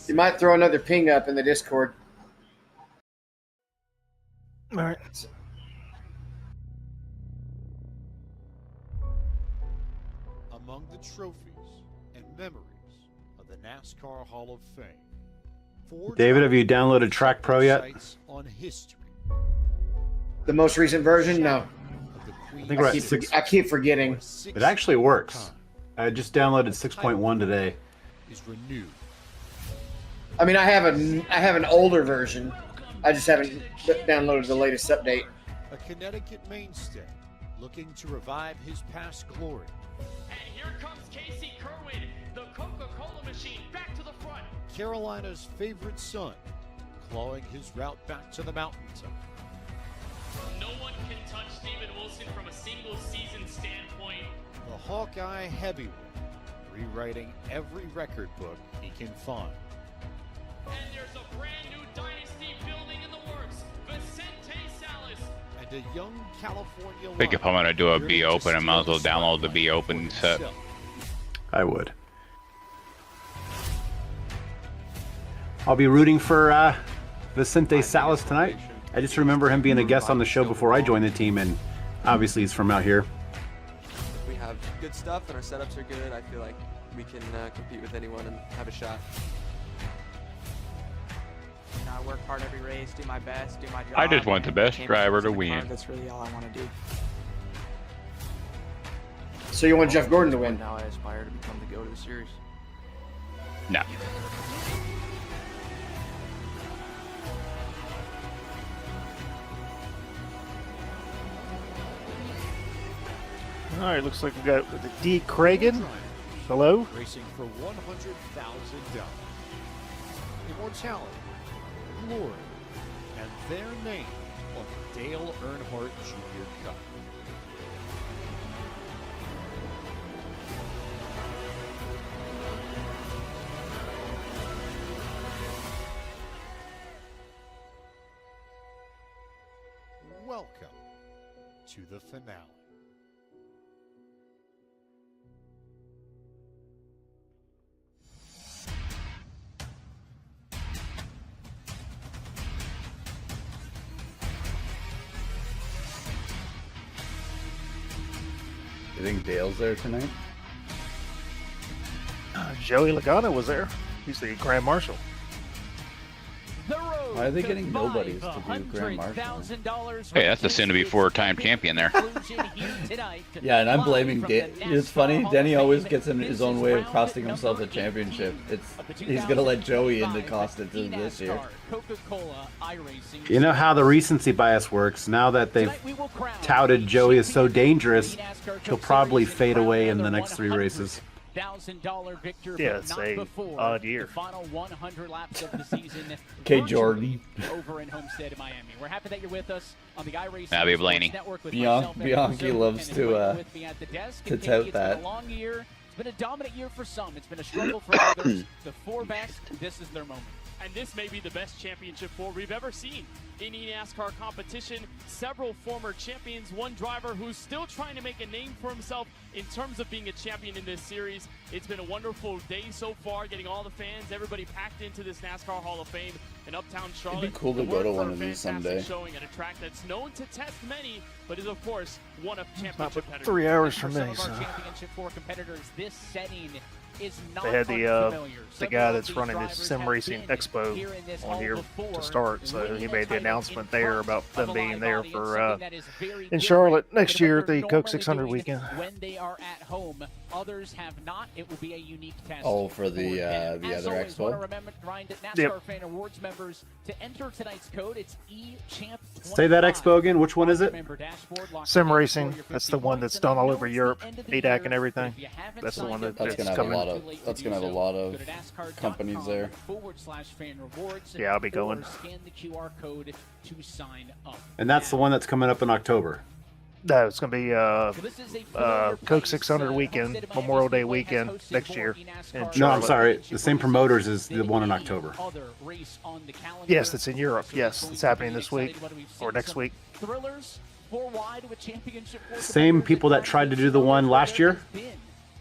You might throw another ping up in the Discord. All right. Among the trophies and memories of the NASCAR Hall of Fame. David, have you downloaded Track Pro yet? On history. The most recent version? No. I think we're at 6. I keep forgetting. It actually works. I just downloaded 6.1 today. Is renewed. I mean, I have an older version. I just haven't downloaded the latest update. A Connecticut mainstay looking to revive his past glory. And here comes Casey Kerwin, the Coca-Cola machine, back to the front. Carolina's favorite son, clawing his route back to the mountaintop. No one can touch Steven Wilson from a single season standpoint. The Hawkeye heavyweight, rewriting every record book he can find. And there's a brand new dynasty building in the works, Vicente Salas. And a young California I think if I'm going to do a Be Open, I might as well download the Be Open set. I would. I'll be rooting for Vicente Salas tonight. I just remember him being a guest on the show before I joined the team, and obviously he's from out here. We have good stuff and our setups are good. I feel like we can compete with anyone and have a shot. You know, I work hard every race, do my best, do my job. I just want the best driver to win. That's really all I want to do. So you want Jeff Gordon to win? Now I aspire to become the GOAT of the series. No. All right, looks like we got the D. Cragen. Hello. Racing for $100,000. Immortality, glory, and their name on the Dale Earnhardt Jr. Cup. Welcome to the finale. You think Dale's there tonight? Joey Logano was there. He's the Grand Marshal. Why are they getting nobodies to do Grand Marshal? Hey, that's the soon-to-be 4-time champion there. Yeah, and I'm blaming Dan. It's funny, Denny always gets in his own way of costing himself a championship. He's gonna let Joey in to cost it to this year. You know how the recency bias works. Now that they've touted Joey as so dangerous, he'll probably fade away in the next 3 races. $1,000 victor, Yeah, but it's not a before odd year. the final 100 laps of the season. Okay, Jordan. Over in Homestead, Miami. We're happy that you're with us on the iRacers Abby Blaney. Network with Bianchi loves to tout that. It's been a long year. It's been a dominant year for some. It's been a struggle for others. The 4 best, this is their moment. And this may be the best championship 4 we've ever seen. In eNascar competition, several former champions, one driver who's still trying to make a name for himself in terms of being a champion in this series. It's been a wonderful day so far, getting all the fans, everybody packed into this NASCAR Hall of Fame in Uptown Charlotte. It'd be cool to go to one of these someday. Showing at a track that's known to test many, but is of course one of championship Not 3 hours from some me. of our So. championship 4 competitors, this setting is not They had unfamiliar. the guy that's running this sim racing expo on here to start, so he made the announcement there about them being there for in Charlotte next year at the Coke 600 weekend. When they are at home, others have not. It will be a unique test. Oh, for the As other always, expo? want to remind NASCAR Yep. Fan Awards members to enter tonight's code. It's eChamp. Say that expo again. Which one is it? Sim racing. That's the one that's done all over Europe, ADAC and everything. That's the one That's that's gonna have a coming. lot of companies there. /fan rewards, Yeah, I'll be going. or scan the QR code to sign up. And that's the one that's coming up in October. No, it's going to be This is a familiar Coke place, 600 weekend, hosted at Memorial Miami Day Speedway weekend and hosted next for year eNascar. in No, I'm Charlotte. sorry. The same promoters as the one in October. Other race on the calendar. Yes, it's in Europe. Yes, it's happening this week or next week. Thrillers, 4 wide with championship. Same people that tried to do the one last year?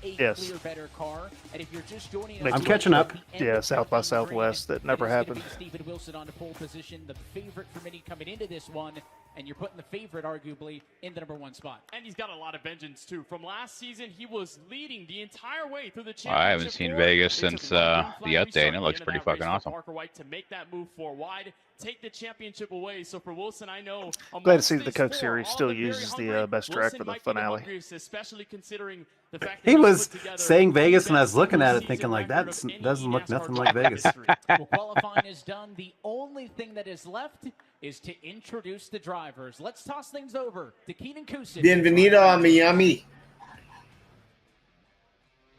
a Yes. clear better car. And if you're just joining I'm us, catching up. Yeah, South by Southwest. That never happened. Stephen Wilson on the pole position, the favorite for many coming into this one, and you're putting the favorite, arguably, in the #1 spot. And he's got a lot of vengeance, too. From last season, he was leading the entire way through the championship. Well, I haven't seen four. Vegas They since took one green the flag update, restart and it looks at the pretty end of that fucking race for awesome. Parker White to make that move four wide, take the championship away. So for Wilson, I know Glad to see that the amongst Coke these Series four, still all the very uses the hungry, best track Wilson for the might be finale. hungriest, especially considering the fact that He he was put together saying Vegas, the and I was best looking at it postseason thinking like record that of any doesn't look eNascar nothing like driver in Vegas. history. Well, qualifying is done. The only thing that is left is to introduce the drivers. Let's toss things over to Keenan Kusin. Bienvenido a Miami.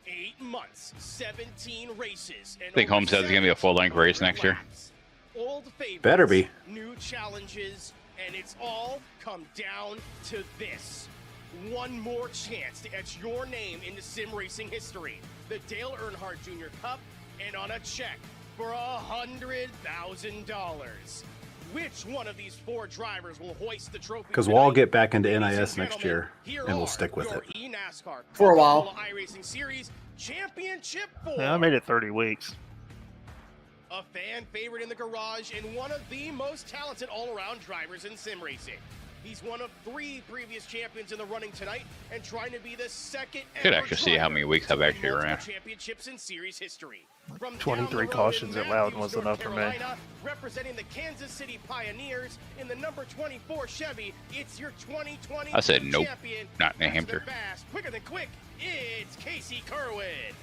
8 months, 17 races. And I think Holmes says it's going to be a full-length race next year. Old favorites, Better be. New challenges, and it's all come down to this. One more chance to etch your name into sim racing history. The Dale Earnhardt Jr. Cup, and on a check for $100,000. Which one of these four drivers will hoist the trophy? Because we'll all tonight? get back into Ladies NIS and next gentlemen, year, here and we'll are stick with your it. eNascar For a while. Coca-Cola iRacing Series Championship 4. Yeah, I made it 30 weeks. A fan favorite in the garage and one of the most talented all-around drivers in sim racing. He's one of 3 previous champions in the running tonight and trying to be the second Could ever actually see how many weeks I've driver to actually win multiple ran. championships in series history. From 23 down the road cautions in at Loudon Matthews, was North enough for me. Carolina, representing the Kansas City Pioneers in the number 24 Chevy, it's your 2020 I said nope, champion. not New Faster than Hampshire. fast, quicker than quick, it's Casey Kerwin.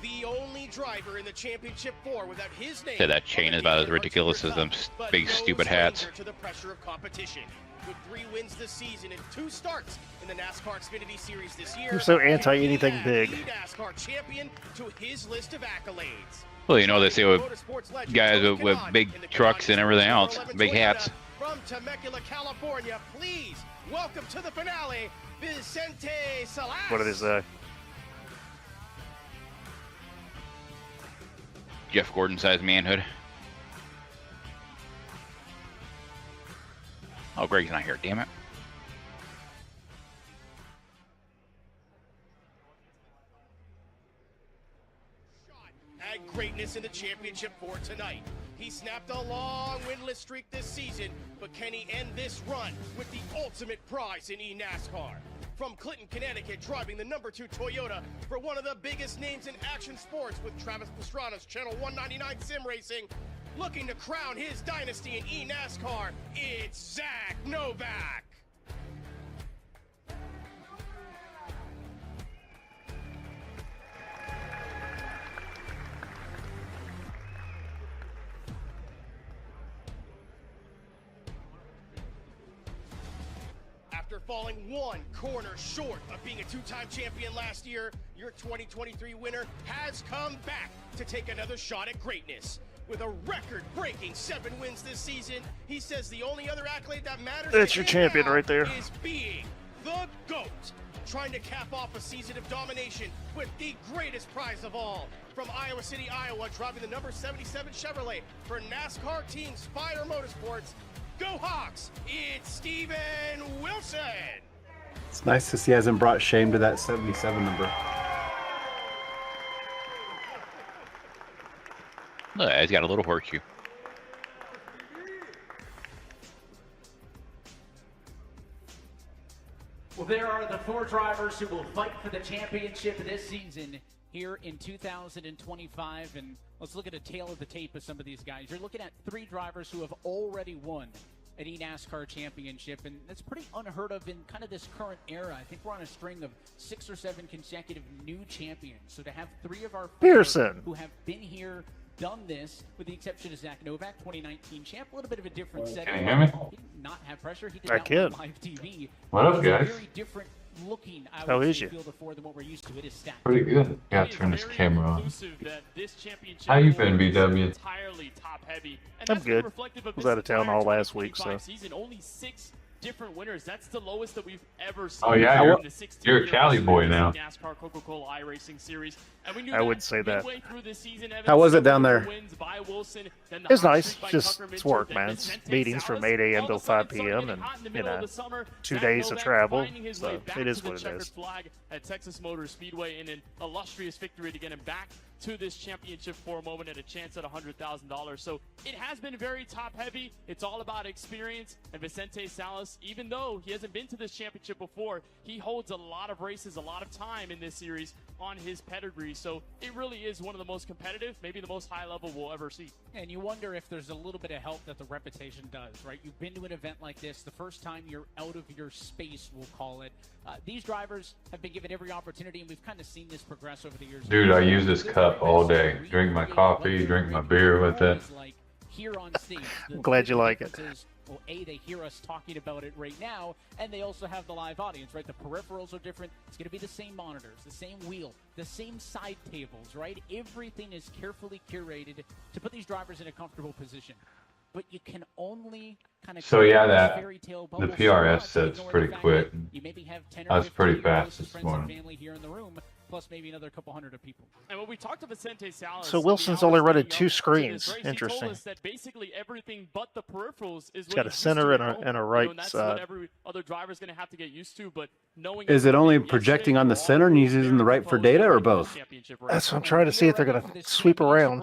The only driver in the championship 4 without his name. Yeah, that chain is about as ridiculous as them big stupid hats. To the pressure of competition. With 3 wins this season and 2 starts in the NASCAR Xfinity Series this year. You're so anti anything he big. adds the NASCAR champion to his list of accolades. Well, you know, they say with Motorsports legend guys Tony with Kanaan big in the trucks and everything else, 11 big Toyota hats. From Temecula, California, please welcome to the finale, Vicente Salas. What did it say? Jeff Gordon-sized manhood. Oh, Greg's not here, damn it. At greatness in the championship 4 tonight. He snapped a long winless streak this season, but can he end this run with the ultimate prize in eNascar? From Clinton, Connecticut, driving the number 2 Toyota for one of the biggest names in action sports with Travis Pastrana's Channel 199 Sim Racing, looking to crown his dynasty in eNascar, it's Zach Novak. After falling 1 corner short of being a 2-time champion last year, your 2023 winner has come back to take another shot at greatness. With a record-breaking 7 wins this season, he says the only other accolade that matters That's to your him champion now right there. is being the GOAT. Trying to cap off a season of domination with the greatest prize of all. From Iowa City, Iowa, driving the number 77 Chevrolet for NASCAR Team Spire Motorsports. Go Hawks! It's Steven Wilson! It's nice to see he hasn't brought shame to that 77 number. Look, he's got a little horseshoe. Well, there are the 4 drivers who will fight for the championship this season here in 2025. And let's look at a tail of the tape of some of these guys. You're looking at 3 drivers who have already won an eNascar championship, and that's pretty unheard of in kind of this current era. I think we're on a string of 6 or 7 consecutive new champions. So to have 3 of our 4 Pearson, who have been here, done this, with the exception of Zach Novak, 2019 champ, a little bit of a different setting. Can you hear me? He did not have pressure. He did I not can. on live TV. What up, It's guys? a very different looking, I How would is say, you? field of 4 than what we're used to. It is stacked. Pretty good. Gotta turn this camera on. How you been, BW? I'm good. Was out of town all last week, so. Season, only 6 different winners. That's the lowest that we've ever seen. Oh, yeah, in you're- the 16 you're a year Cali history boy of now. the NASCAR Coca-Cola iRacing Series. I would say that. How was it down there? It's nice. It's work, man. It's meetings from 8 a.m. till 5 p.m. and 2 days of travel. So it is what it is. At Texas Motor Speedway in an illustrious victory to get him back to this championship for a moment and a chance at $100,000. So it has been very top heavy. It's all about experience. And Vicente Salas, even though he hasn't been to this championship before, he holds a lot of races, a lot of time in this series on his pedigree. So it really is one of the most competitive, maybe the most high level we'll ever see. And you wonder if there's a little bit of help that the reputation does, right? You've been to an event like this, the first time you're out of your space, we'll call it. These drivers have been given every opportunity, and we've kind of seen this progress over the years. Dude, I use this cup all day. Drink my coffee, drink my beer with it. Here on stage, I'm glad you like it. Well, they hear us talking about it right now, and they also have the live audience, right? The peripherals are different. It's going to be the same monitors, the same wheel, the same side tables, right? Everything is carefully curated to put these drivers in a comfortable position. But you can only kind of So yeah, the PRS set's pretty quick. I was pretty fast this morning. Here in the room, plus maybe another couple hundred of people. And when we talked to Vicente Salas, So Wilson's only running 2 screens. Interesting. He told us that basically everything but the peripherals is It's got a center and a right and that's side. what every other driver's going to have to get used to. But knowing Is it only projecting on the center and using the right for data, or both? That's what I'm trying to see if they're going to sweep around.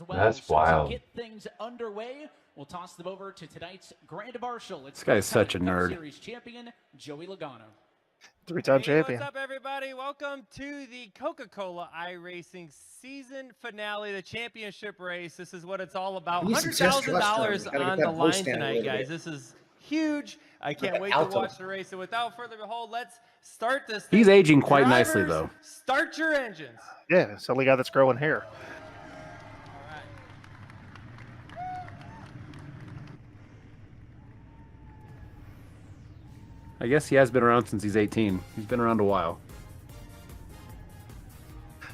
That's wild. Get things underway. We'll toss them over to tonight's Grand Marshal. It's This guy's such a Cup nerd. Series champion Joey Logano. 3-time champion. What's up, everybody? Welcome to the Coca-Cola iRacing season finale, the championship race. This is what it's all about. $100,000 on the line tonight, guys. This is huge. I can't wait to watch the race. And without further ado, let's start this thing. He's aging quite Drivers, nicely, though. Start your engines. Yeah, it's the only guy that's growing hair. I guess he has been around since he's 18. He's been around a while.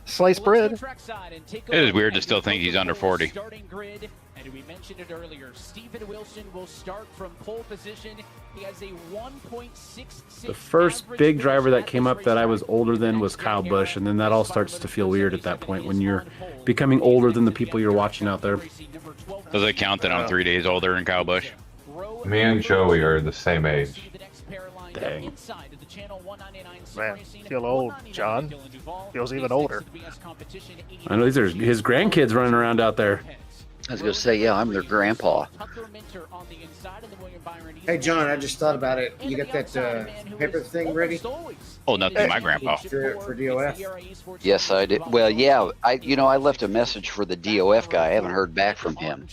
Sliced bread. It is weird to still think he's under 40. Starting grid, and we mentioned it earlier. Steven Wilson will start from pole position. He has a 1.66. The first big driver that came up that I was older than was Kyle Busch, and then that all starts to feel weird at that point when you're becoming older than the people you're watching out there. Does it count that I'm 3 days older than Kyle Busch? Me and Joey are the same age. Dang. Man, feel old, John. Feels even older. I know these are his grandkids running around out there. I was going to say, yeah, I'm their grandpa. Hey, John, I just thought about it. You got that paper thing ready? Oh, nothing, my grandpa. For DOF? Yes, I did. Well, yeah, I left a message for the DOF guy. I haven't heard back from him.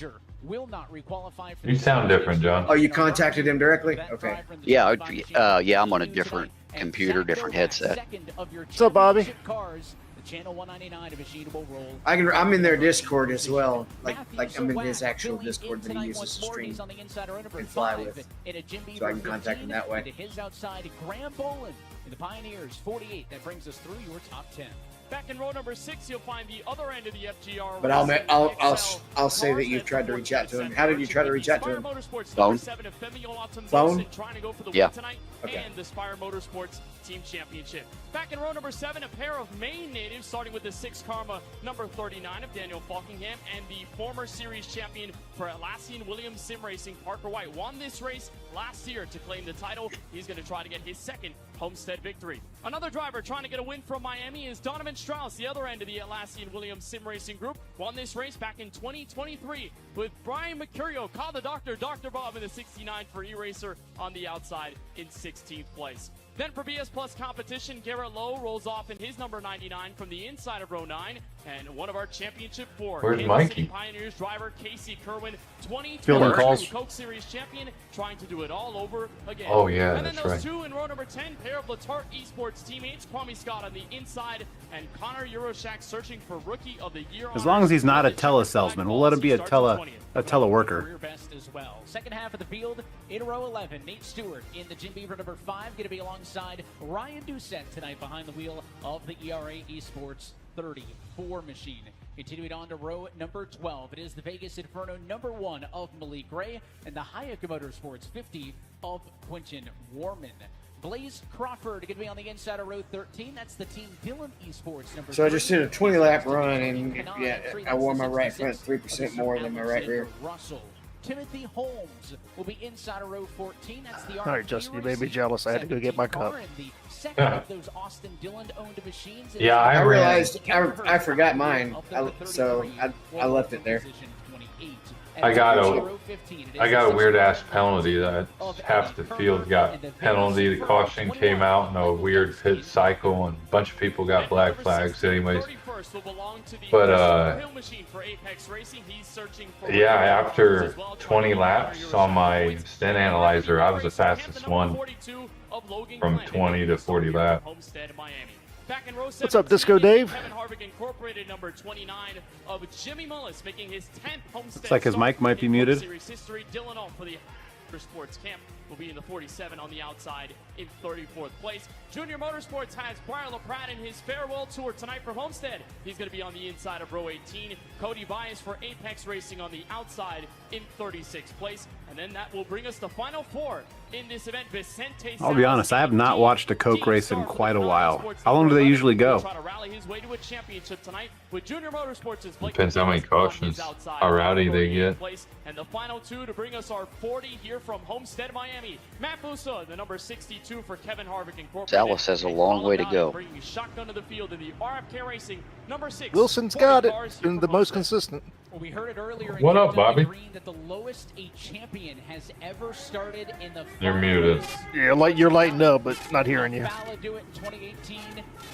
You sound different, John. Oh, you contacted him directly? Okay. Yeah, yeah, I'm on a different computer, different headset. What's up, Bobby? I'm in their Discord as well. Like I'm in his actual Discord that he uses to stream and fly with. So I can contact him that way. His outside, Graham Boland in the Pioneers 48. That brings us through your top 10. Back in row number 6, you'll find the other end of the FGR. But I'll say that you've tried to reach out to him. How did you try to reach out to him? Phone. Phone? Yeah. Okay. And the Spire Motorsports Team Championship. Back in row number 7, a pair of Maine natives, starting with the 6 Karma number 39 of Daniel Falkingham, and the former series champion for Atlassian Williams Sim Racing, Parker White, won this race last year to claim the title. He's going to try to get his second Homestead victory. Another driver trying to get a win from Miami is Donovan Strauss, the other end of the Atlassian Williams Sim Racing Group. Won this race back in 2023 with Brian Mercurio, call the doctor, Dr. Bob in the 69 for eRacer on the outside in 16th place. Then for BS Plus competition, Garrett Lowe rolls off in his number 99 from the inside of row 9. And one of our championship 4, Where's Kansas Mikey? City Pioneers driver Casey Kerwin, Fielding calls. 2022 Coke Series champion, trying to do it all over again. Oh, yeah, and then that's those right. 2 in row number 10, pair of Latart Esports teammates, Kwame Scott on the inside, and Connor Euroshak searching for Rookie of the Year. As long as he's not a telesalesman, we'll let him be a teleworker. Career best as well. Second half of the field in row 11, Nate Stewart in the Jim Beaver number 5, going to be alongside Ryan Doucette tonight behind the wheel of the ERA Esports 34 machine. Continuing on to row number 12, it is the Vegas Inferno number 1 of Malik Gray and the Hayek Motorsports 50 of Quentin Warman. Blaze Crawford going to be on the inside of row 13. That's the Team Dylan Esports number. So I just did a 20-lap run, and yeah, I wore my right front 3% more than my right rear. Russell. Timothy Holmes will be inside of row 14. That's the All right, Justin, you made me jealous. I had to go get my cup. Of those Austin Dillon-owned machines. Yeah, I realized I forgot mine, so I left it there. I got a weird ass penalty that half the field got penalty. The caution came out in a weird pit cycle, and a bunch of people got black flags anyways. But yeah, after 20 laps on my stint analyzer, I was the fastest one from 20 to 40 laps. What's up, Disco Dave? Kevin Harvick Incorporated number 29 of Jimmy Mullis making his 10th Homestead. Looks like his mic might be muted. Series history. Dylan off for the Sports Camp will be in the 47 on the outside in 34th place. Junior Motorsports has Brian LaPratt in his farewell tour tonight for Homestead. He's going to be on the inside of row 18. Cody Bias for Apex Racing on the outside in 36th place. And then that will bring us to final four in this event. Vicente I'll be honest, I have not watched a Coke race in quite a while. How long do they usually go? Try to rally his way to a championship tonight with Junior Motorsports. Depends how many cautions, how rowdy they get. And the final two to bring us our 40 here from Homestead, Miami. Matt Busa, the number 62 for Kevin Harvick Incorporated. Dallas has a long way to go. Bringing shotgun to the field in the RFK Racing number 6. Wilson's got it. Been the most consistent. Well, we heard it earlier. What up, Bobby? That the lowest a champion has ever started in the. You're muted. Yeah, you're lighting up, but not hearing you. Do it in 2018,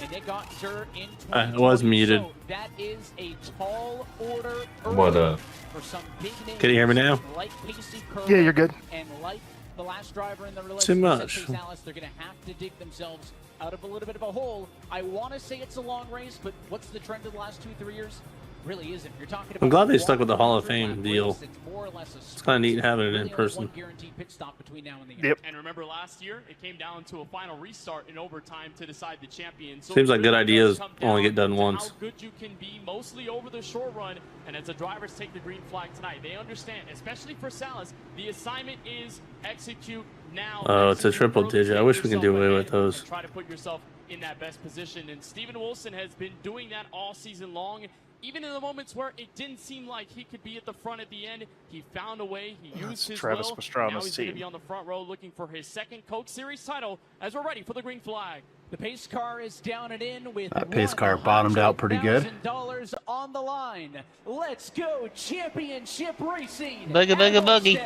and they got dirt in I was muted. So that is a tall order. What up? For some big names, Can you hear me now? like Casey Kerr, Yeah, you're good. And like the last driver in the relationship, Too much. Dallas, they're going to have to dig themselves out of a little bit of a hole. I want to say it's a long race, but what's the trend of the last 2-3 years? Really isn't. You're talking about. I'm glad they stuck with the Hall of Fame deal. It's kind of neat having it in person. Yep. And remember last year, it came down to a final restart in overtime to decide the champion. So Seems like good ideas only get done once. How good you can be, mostly over the short run, and as the drivers take the green flag tonight, they understand, especially for Salas, the assignment is execute now. Oh, it's a triple digit. I wish we could do away with those. Try to put yourself in that best position, and Steven Wilson has been doing that all season long. Even in the moments where it didn't seem like he could be at the front at the end, he found a way. He used his Travis will. Pastrana's Now he's going to team. be on the front row looking for his second Coke Series title as we're ready for the green flag. The pace car is down and in with That pace car bottomed out pretty good. $100,000 on the line. Let's go championship racing. Buggy, buggy, buggy.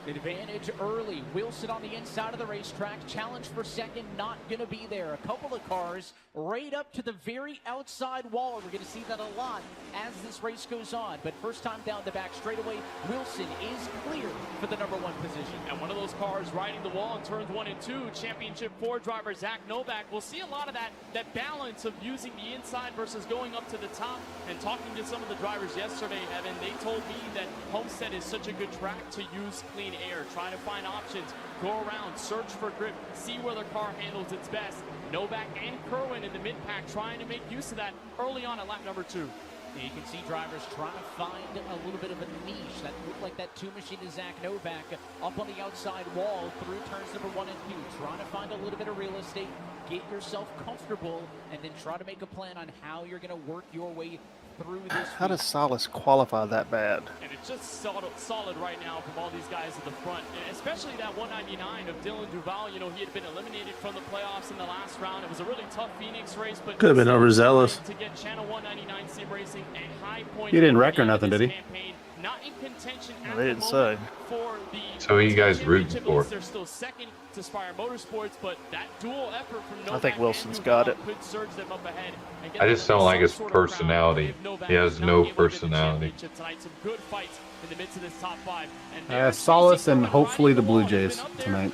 Advantage early. Wilson on the inside of the racetrack. Challenge for second, not going to be there. A couple of cars right up to the very outside wall. We're going to see that a lot as this race goes on. But first time down the back straightaway, Wilson is clear for the number one position. And one of those cars riding the wall in turns 1 and 2, Championship 4 driver Zach Novak. We'll see a lot of that balance of using the inside versus going up to the top. And talking to some of the drivers yesterday, Evan, they told me that Homestead is such a good track to use clean air, trying to find options, go around, search for grip, see where the car handles its best. Novak and Kerwin in the mid-pack trying to make use of that early on at lap number 2. You can see drivers trying to find a little bit of a niche. That looked like that 2 machine to Zach Novak up on the outside wall through turns number 1 and 2. Trying to find a little bit of real estate, get yourself comfortable, and then try to make a plan on how you're going to work your way through this. How does Salas qualify that bad? And it's just solid right now from all these guys at the front, and especially that 199 of Dylan Duval. You know, he had been eliminated from the playoffs in the last round. It was a really tough Phoenix race, but could have been overzealous. To get Channel 199 Sim Racing a high point. He didn't wreck or nothing, did he? Campaign, not in contention at They didn't say. for the So who you guys rooting for? They're still second to Spire Motorsports, but that dual effort from Novak I think Wilson's and got Duval it. could surge them up ahead and get I just them don't like some his sort of crown personality. if Novak He has is not no able to get the personality. championship tonight. Some good fights in the midst of this top 5. And Solace and hopefully the Blue Jays tonight.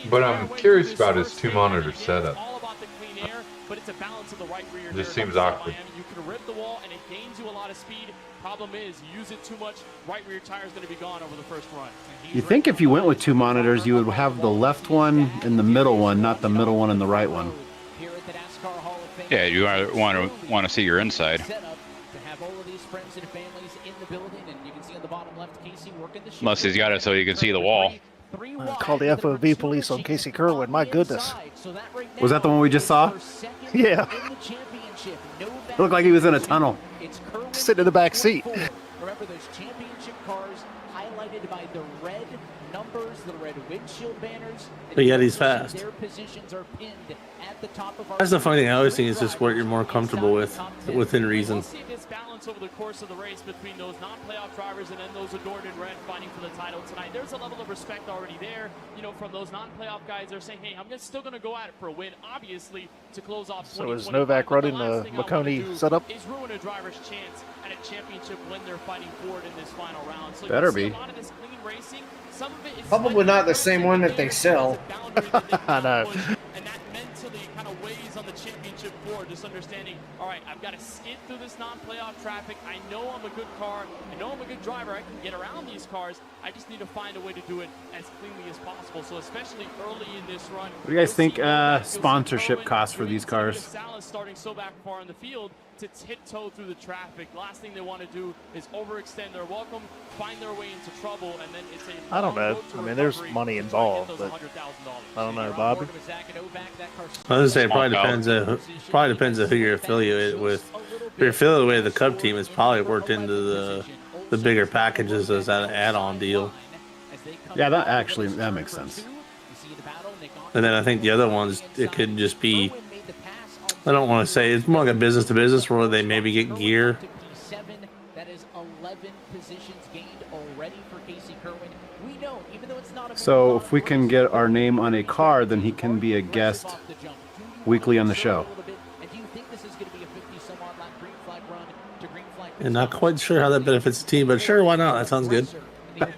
But I'm curious about his 2-monitor setup. All about the clean air, but it's a balance of the right rear. Just here. seems awkward. Miami, you can rip the wall and it gains you a lot of speed. Problem is, you use it too much, right rear tire is going to be gone over the first run. You think if you went with 2 monitors, you would have the left one and the middle one, not the middle one and the right one. Yeah, you want to see your inside. Set up to have all of these friends and families in the building, and you can see on Unless he's got it so you can see the wall. Call the FOV police on Casey Kerwin. My goodness. Was that the one we just saw? Yeah. It looked like he was in a tunnel. Sitting in the back seat. Remember those championship cars highlighted by the red numbers, the red windshield banners. But yet he's fast. Their positions are pinned at the top of our. That's the funny thing. I always think it's just what you're more comfortable with, within reason. We'll see this balance over the course of the race between those non-playoff drivers and then those adorned in red fighting for the title tonight. There's a level of respect already there, you know, from those non-playoff guys. They're saying, hey, I'm still going to go at it for a win, obviously, to close off. So is Novak running the McConey setup? Is ruin a driver's chance at a championship when they're fighting for it in this final round. So better be. A lot of this clean racing. Some of it is Probably not the same one that they sell. I know. And that mentally kind of weighs on the championship board, just understanding, all right, I've got to skid through this non-playoff traffic. I know I'm a good car. I know I'm a good driver. I can get around these cars. I just need to find a way to do it as cleanly as possible. So especially early in this run. What do you guys think sponsorship costs for these cars? Salas starting so back far in the field to tiptoe through the traffic. Last thing they want to do is overextend their welcome, find their way into trouble, and then it's a I don't know. I mean, there's money involved, but I don't know, Bobby. I was gonna say it probably depends on who you're affiliated with. If you're affiliated with the Cup team, it's probably worked into the bigger packages as an add-on deal. Yeah, that makes sense. And then I think the other ones, it could just be, I don't want to say, it's more like a business to business where they maybe get gear. That is 11 positions gained already for Casey Kerwin. We know, even though it's not a So if we can get our name on a car, then he can be a guest weekly on the show. And do you think this is going to be a 50-some-odd lap green flag run to green flag? And not quite sure how that benefits the team, but sure, why not? That sounds good. Well,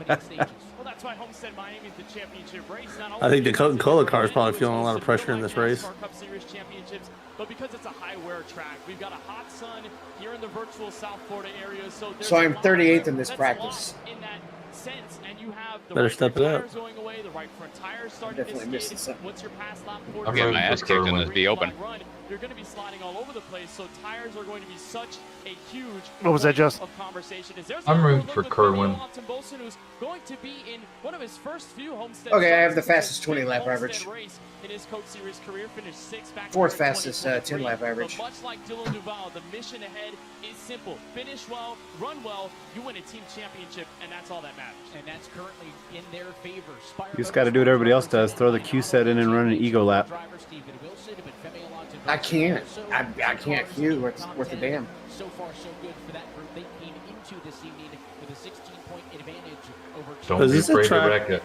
that's why Homestead Miami is the championship race. I think the Coca-Cola car is probably feeling a lot of pressure in this race. Cup Series championships, but because it's a high wear track, we've got a hot sun here in the virtual South Florida area. So I'm 38th in this practice. In that sense, and you have the Better step it up. going away, the right front tires starting to skid. Once you're past lap 4, I'm getting my ass kicked in this be open. You're going to be sliding all over the place, so tires are going to be such a huge What was that, Just? of conversation. I'm rooting for Kerwin. Who's going to be in one of his first few Homestead. Okay, I have the fastest 20 lap average. Race in his Coke Series career, finished 6th back. Fourth fastest 10 lap average. But much like Dylan Duval, the mission ahead is simple: finish well, run well, you win a team championship, and that's all that matters. And that's currently in their favor. You just got to do what everybody else does: throw the Q set in and run an ego lap. I can't. I can't Q. Worth a damn. So far, so good for that group. They came into this evening with a 16-point advantage over. Don't be afraid to wreck it.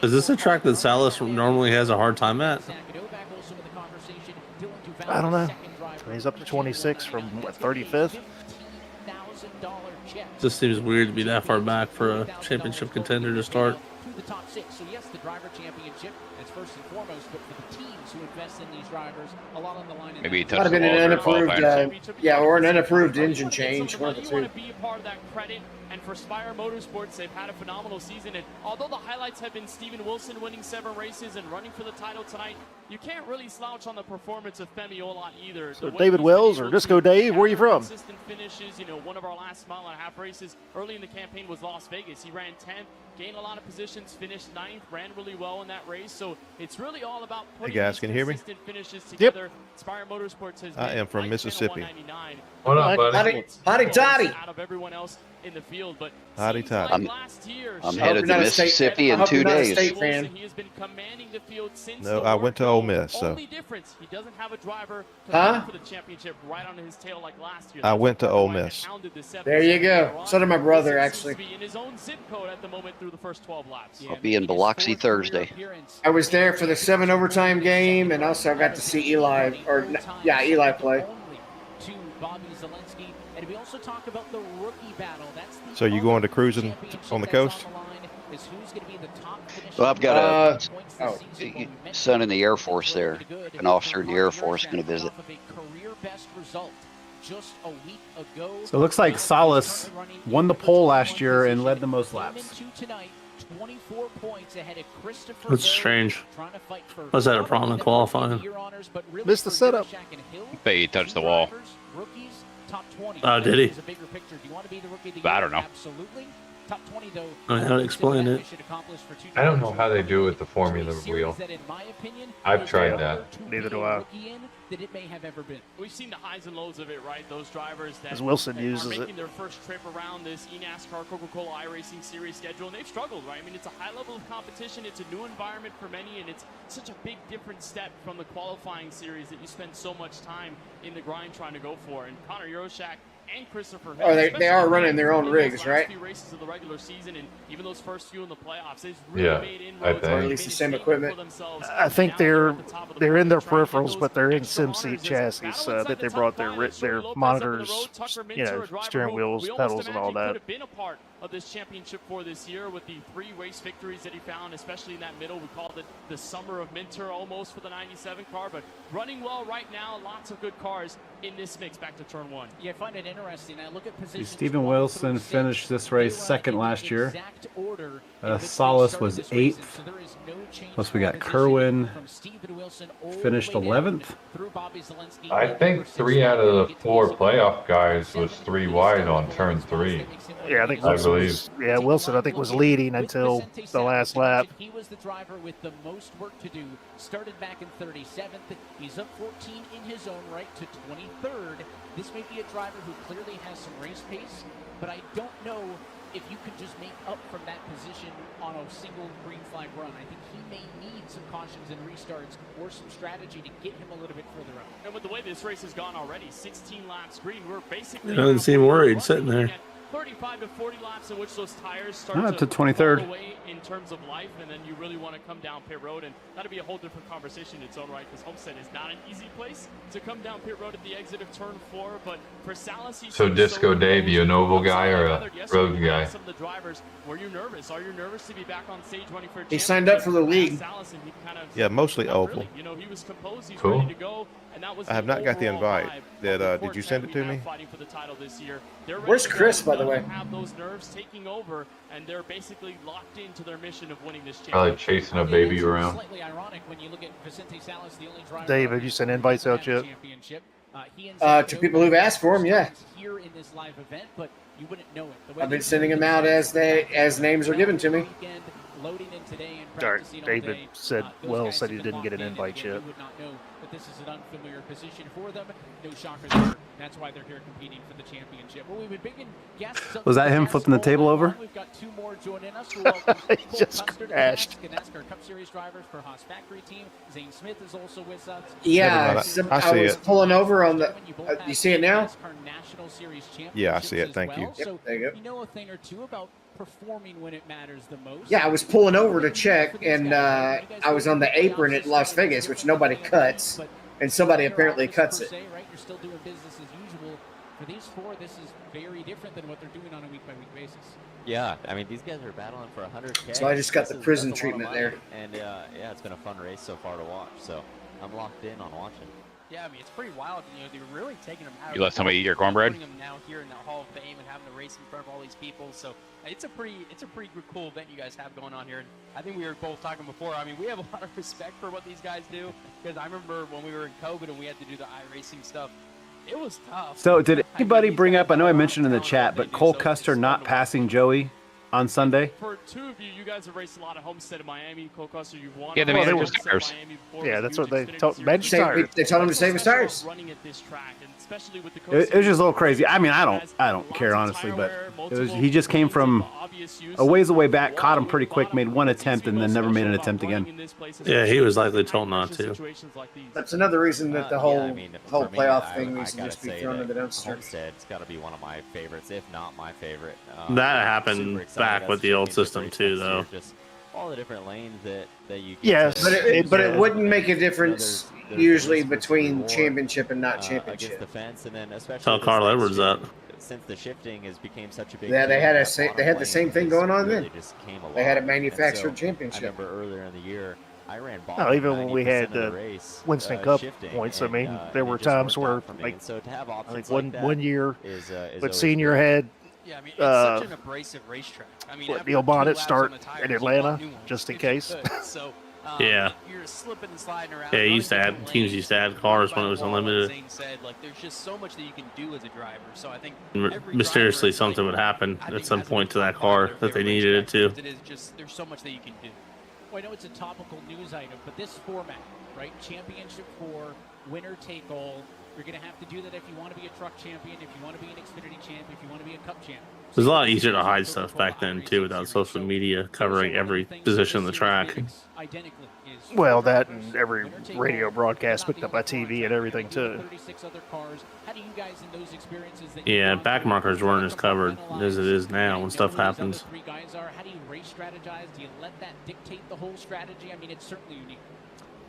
Is this a track that Salas normally has a hard time at? I don't know. He's up to 26 from, what, 35th? Just seems weird to be that far back for a championship contender to start. The top 6. So yes, the driver championship is first and foremost, but for the teams who invest in these drivers, a lot on the line. Maybe he Might touched have the been wall an during unapproved, qualifying. or an unapproved engine change. One of the You two. want to be a part of that credit, and for Spire Motorsports, they've had a phenomenal season. And although the highlights have been Steven Wilson winning 7 races and running for the title tonight, you can't really slouch on the performance of Femi Ola either. So David Wells or Disco Dave, where are you from? Consistent finishes. You know, one of our last mile-and-a-half races early in the campaign was Las Vegas. He ran 10th, gained a lot of positions, finished 9th, ran really well in that race. So it's really all about putting guys, can you hear me? consistent finishes together. Spire Motorsports has I am from Mississippi. What up, buddy? Hotty toddy. Out of everyone else in the field, but Hotty toddy. I'm headed to Mississippi in 2 days. he has been commanding the field since No, I went to Ole Miss, so only difference, he doesn't have a driver to Huh? run for the championship right on his tail like last year. I went to Ole Miss. There you go. So did my brother, actually. In his own zip code at the moment through the first 12 laps. I'll be in Biloxi Thursday. I was there for the 7 overtime game, and also I got to see Eli play. To Bobby Zelensky, and we also talk about the rookie battle. That's the So you going to cruising on the coast? is who's going to be the top finisher. Well, I've got a son in the Air Force there, an officer in the Air Force, going to visit. Career best result just a week ago. So it looks like Salas won the pole last year and led the most laps. Tonight, 24 points ahead of Christopher. That's strange. Was that a problem in qualifying? Missed the setup. Bet he touched the wall. Rookies, top 20. Oh, did he? I don't know. Absolutely. Top 20 though. I know how to explain it. I don't know how they do it with the Formula wheel. I've tried that. Neither do I. That it may have ever been. We've seen the highs and lows of it, right? Those drivers that As Wilson are uses making it. their first trip around this eNascar Coca-Cola iRacing Series schedule, and they've struggled, right? I mean, it's a high level of competition. It's a new environment for many, and it's such a big different step from the qualifying series that you spend so much time in the grind trying to go for. And Connor Euroshak and Christopher Hill, they are running their own rigs, right? Few races of the regular season, and even those first few in the playoffs, they've really made inroads. Or at least the same equipment. I think they're in their peripherals, but they're in SimSeat chassis that they brought their monitors, steering wheels, pedals, and all that. Of this championship for this year with the 3 race victories that he found, especially in that middle. We called it the summer of Minter almost for the 97 car, but running well right now. Lots of good cars in this mix. Back to turn 1. Yeah, I find it interesting. I look at positions. Stephen Wilson finished this race second last year. Salas was 8th. Plus we got Kerwin finished 11th. I think 3 out of the 4 playoff guys was 3 wide on turn 3. Yeah, I think Wilson I think was leading until the last lap. He was the driver with the most work to do. Started back in 37th. He's up 14 in his own right to 23rd. This may be a driver who clearly has some race pace, but I don't know if you can just make up from that position on a single green flag run. I think he may need some cautions and restarts or some strategy to get him a little bit further up. And with the way this race has gone already, 16 laps green, we're basically... He doesn't seem worried sitting there. 35 to 40 laps in which those tires start to 23rd. fall away in terms of life, and then you really want to come down pit road, and that'll be a whole different conversation in its own right, because Homestead is not an easy place to come down pit road at the exit of turn 4, but for Salas, So Disco Dave, you an oval guy or a road guy? Some of the drivers, were you nervous? Are you nervous to be back on stage running for a He signed up for the league. Yeah, mostly oval. You know, he was composed, he's Cool. ready to go, and that was I have not got the invite. Did you send it to me? Where's Chris, by the way? Have those nerves taking over, and they're basically locked into their mission of winning this Probably championship. chasing a baby around. Slightly ironic when you look at Vicente Salas, the only driver Dave, have you sent invites out yet? To people who've asked for them, yeah. Here in this live event, but you wouldn't know it. I've been sending them out as names are given to me. Loading in today and Sorry, practicing all David day. said Those said guys he have didn't been get an locked in, invite and yet. you would not know that this is an unfamiliar position for them. No shocker there. That's why they're here competing for the championship. Well, we've been big in guests. Was that him flipping the table over? We've got 2 more joining us. He just crashed. NASCAR Cup Series drivers for Haas Factory team. Zane Smith is also with us. Yeah, I was pulling over on the. You see it now? Yeah, I see it. Thank you. Yep, there you go. You know a thing or two about performing when it matters the most. Yeah, I was pulling over to check, and I was on the apron at Las Vegas, which nobody cuts, and somebody apparently cuts it. Right, you're still doing business as usual. For these 4, this is very different than what they're doing on a week-by-week basis. Yeah, I mean, these guys are battling for 100K. So I just got the prison treatment there. And yeah, it's been a fun race so far to watch. So I'm locked in on watching. Yeah, I mean, it's pretty wild. You know, they're really taking them out. You let somebody eat your cornbread? Putting them now here in the Hall of Fame and having the race in front of all these people. So it's a pretty cool event you guys have going on here. And I think we were both talking before. I mean, we have a lot of respect for what these guys do, because I remember when we were in COVID and we had to do the iRacing stuff. It was tough. So did anybody bring up, I know I mentioned in the chat, but Cole Custer not passing Joey on Sunday? For 2 of you, you guys have raced a lot of Homestead in Miami. Cole Custer, you've won. Yeah, they made his tires. Yeah, that's what they told bench tires. They told him to save his tires. Running at this track, and especially with the It was just a little crazy. I mean, I don't care honestly, but he just came from a ways away back, caught him pretty quick, made 1 attempt, and then never made an attempt again. Yeah, he was likely told not to. That's another reason that the whole Yeah, I mean, whole for me, playoff thing I needs to gotta just be say thrown in that the dumpster. Homestead's got to be one of my favorites, if not my favorite. That happened super excited back as with a the old championship system race too, next year, though. Just all the different lanes that you get. Yes, but it wouldn't make a difference usually between championship and not against championship. the fence, and then especially Tell this Carl next Edwards year, that. Since the shifting has became such a big Yeah, they deal, had that they had the bottom same lane thing going on really then. just came They had a alive. manufactured And so, championship. I remember earlier in the year, I ran No, even when we 90% had of the the race, Winston Cup shifting, points, I and, mean, there and were it just times worked where, out for me. like, And so to have I options think like that one year is with always Senior great. had Yeah, I mean, it's such an abrasive racetrack. I mean, what, after Neil 2 Bonnet laps start on the tires, in you Atlanta want new ones just in if you case. could. So Yeah. You're slipping and sliding around. Yeah, teams used to add cars when it was unlimited. Zane said, like, there's just so much that you can do as a driver. So I think Mysteriously something would happen at some point to that car that they needed it to. It is just, there's so much that you can do. Well, I know it's a topical news item, but this format, right? Championship 4, winner take all. You're going to have to do that if you want to be a truck champion, if you want to be an Xfinity champ, if you want to be a Cup champ. It was a lot easier to hide stuff back then too, without social media covering every position of the track. Well, that and every radio broadcast picked up by TV and everything too. Yeah, back markers weren't as covered as it is now when stuff happens. How do you race strategize? Do you let that dictate the whole strategy? I mean, it's certainly unique.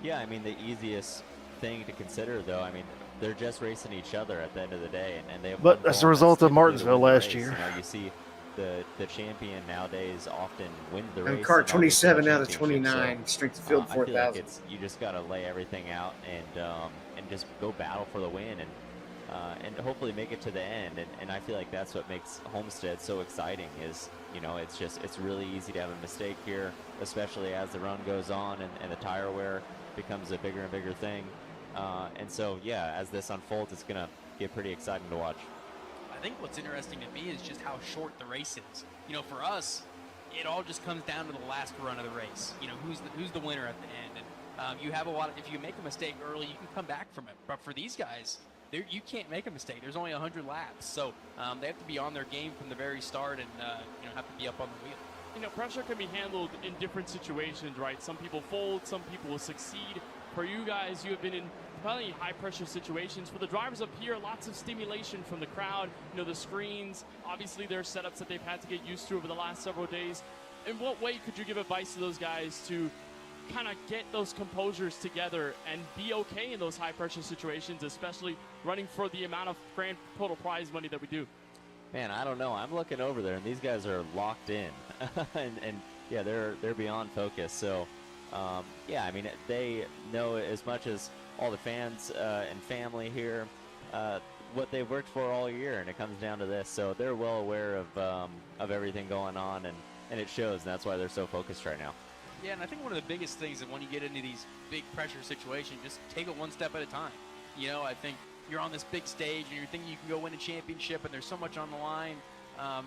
Yeah, I mean, the easiest thing to consider, though, I mean, they're just racing each other at the end of the day, and they have. But as a result of Martinsville last year, you know, you see the champion nowadays often wins the race. Car 27 out of 29, so, strength of field 4,000. I feel like you just got to lay everything out and just go battle for the win and hopefully make it to the end. And I feel like that's what makes Homestead so exciting. Is, you know, it's really easy to have a mistake here, especially as the run goes on and the tire wear becomes a bigger and bigger thing. And so, yeah, as this unfolds, it's going to get pretty exciting to watch. I think what's interesting to me is just how short the race is. You know, for us, it all just comes down to the last run of the race. You know, who's the winner at the end. And you have a lot of, if you make a mistake early, you can come back from it. But for these guys, you can't make a mistake. There's only 100 laps. So they have to be on their game from the very start and, you know, have to be up on the wheel. You know, pressure can be handled in different situations, right? Some people fold, some people will succeed. For you guys, you have been in probably high-pressure situations. For the drivers up here, lots of stimulation from the crowd. You know, the screens, obviously there are setups that they've had to get used to over the last several days. In what way could you give advice to those guys to kind of get those composures together and be okay in those high-pressure situations, especially running for the amount of grand total prize money that we do? Man, I don't know. I'm looking over there, and these guys are locked in, and yeah, they're beyond focus. So, yeah, I mean, they know as much as all the fans and family here what they've worked for all year, and it comes down to this. So they're well aware of everything going on, and it shows, and that's why they're so focused right now. Yeah, and I think one of the biggest things is when you get into these big pressure situations, just take it one step at a time. You know, I think you're on this big stage and you're thinking you can go win a championship and there's so much on the line.